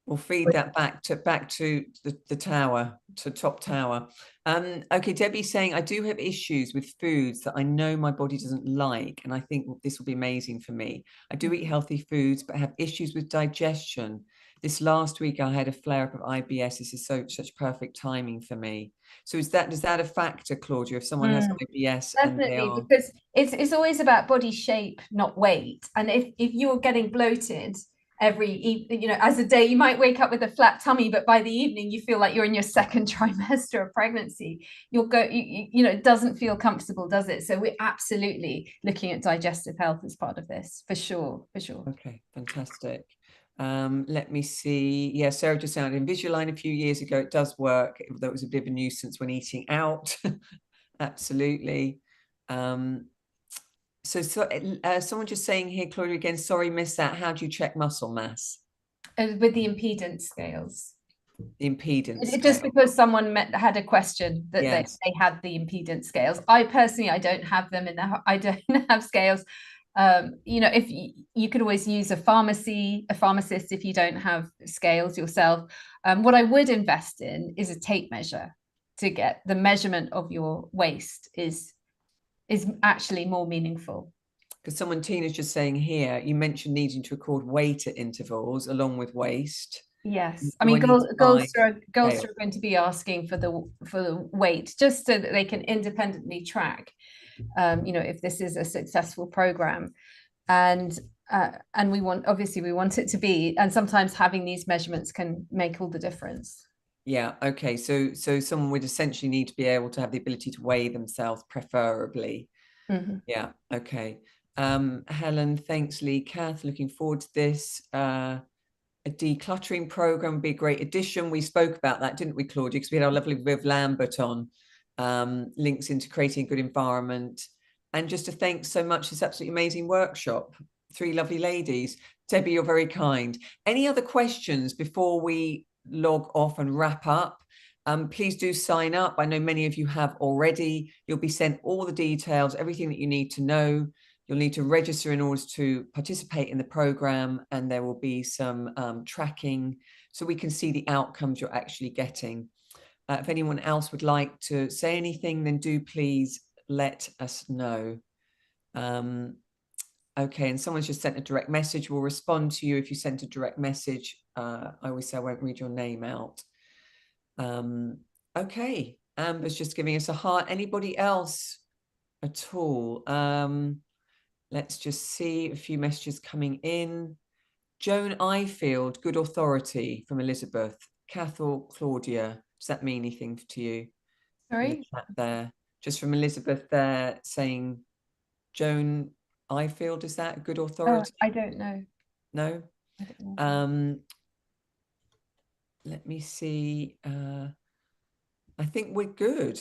We'll feed that back to the tower, to top tower. Okay, Debbie's saying, I do have issues with foods that I know my body doesn't like, and I think this will be amazing for me. I do eat healthy foods, but have issues with digestion. This last week I had a flare-up of IBS. This is such perfect timing for me. So is that a factor, Claudia, if someone has IBS?
Definitely, because it's always about body shape, not weight. And if you're getting bloated as a day, you might wake up with a flat tummy, but by the evening you feel like you're in your second trimester of pregnancy. It doesn't feel comfortable, does it? So we're absolutely looking at digestive health as part of this, for sure.
Okay, fantastic. Let me see. Yeah, Sarah just sounded Invisalign a few years ago. It does work, although it was a bit of a nuisance when eating out. Absolutely. So someone just saying here, Claudia, again, sorry, missed that. How do you check muscle mass?
With the impedance scales.
The impedance.
Just because someone had a question that they had the impedance scales. I personally, I don't have them I don't have scales. If you could always use a pharmacist if you don't have scales yourself. What I would invest in is a tape measure to get the measurement of your waist is actually more meaningful.
Because Tina's just saying here, you mentioned needing to record weight at intervals along with waist.
Yes, I mean, Goldstar are going to be asking for the weight, just so that they can independently track, if this is a successful program, and we want it to be, and sometimes having these measurements can make all the difference.
Yeah. Okay. So someone would essentially need to be able to have the ability to weigh themselves, preferably. Yeah. Okay. Helen, thanks, Lee. Kath, looking forward to this. A decluttering program would be a great addition. We spoke about that, didn't we, Claudia? Because we had our lovely Viv Lambert on, links into creating a good environment. And just to thank so much this absolutely amazing workshop. 3 lovely ladies. Debbie, you're very kind. Any other questions before we log off and wrap up? Please do sign up. I know many of you have already. You'll be sent all the details, everything that you need to know. You'll need to register in order to participate in the program, and there will be some tracking so we can see the outcomes you're actually getting. If anyone else would like to say anything, then do please let us know. Okay, and someone's just sent a direct message. We'll respond to you if you sent a direct message. I always say I won't read your name out. Okay, Amber's just giving us a heart. Anybody else at all? Let's just see a few messages coming in. Joan Ifield, good authority from Elizabeth. Kath or Claudia? Does that mean anything to you?
Sorry?
In the chat there. Just from Elizabeth there saying, Joan Ifield, is that a good authority?
I don't know.
No?
I don't know.
Let me see. I think we're good.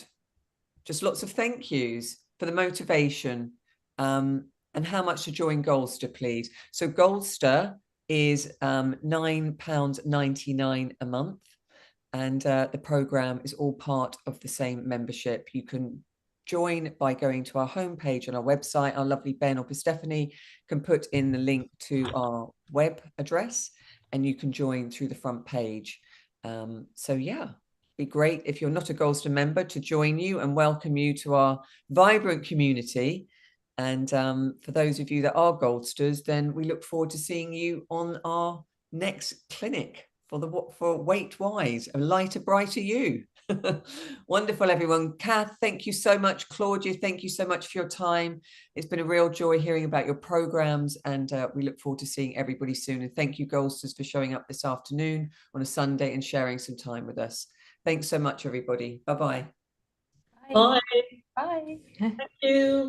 Just lots of thank yous for the motivation, and how much to join Goldster, please. So Goldster is £9.99 a month, and the program is all part of the same membership. You can join by going to our homepage on our website. Our lovely Ben or Stephanie can put in the link to our web address, and you can join through the front page. So yeah, be great if you're not a Goldster member to join you and welcome you to our vibrant community. And for those of you that are Goldsters, then we look forward to seeing you on our next clinic for Weight Wise, a lighter, brighter you. Wonderful, everyone. Kath, thank you so much. Claudia, thank you so much for your time. It's been a real joy hearing about your programs, and we look forward to seeing everybody soon. And thank you, Goldsters, for showing up this afternoon on a Sunday and sharing some time with us. Thanks so much, everybody. Bye-bye.
Bye. Bye.
Thank you.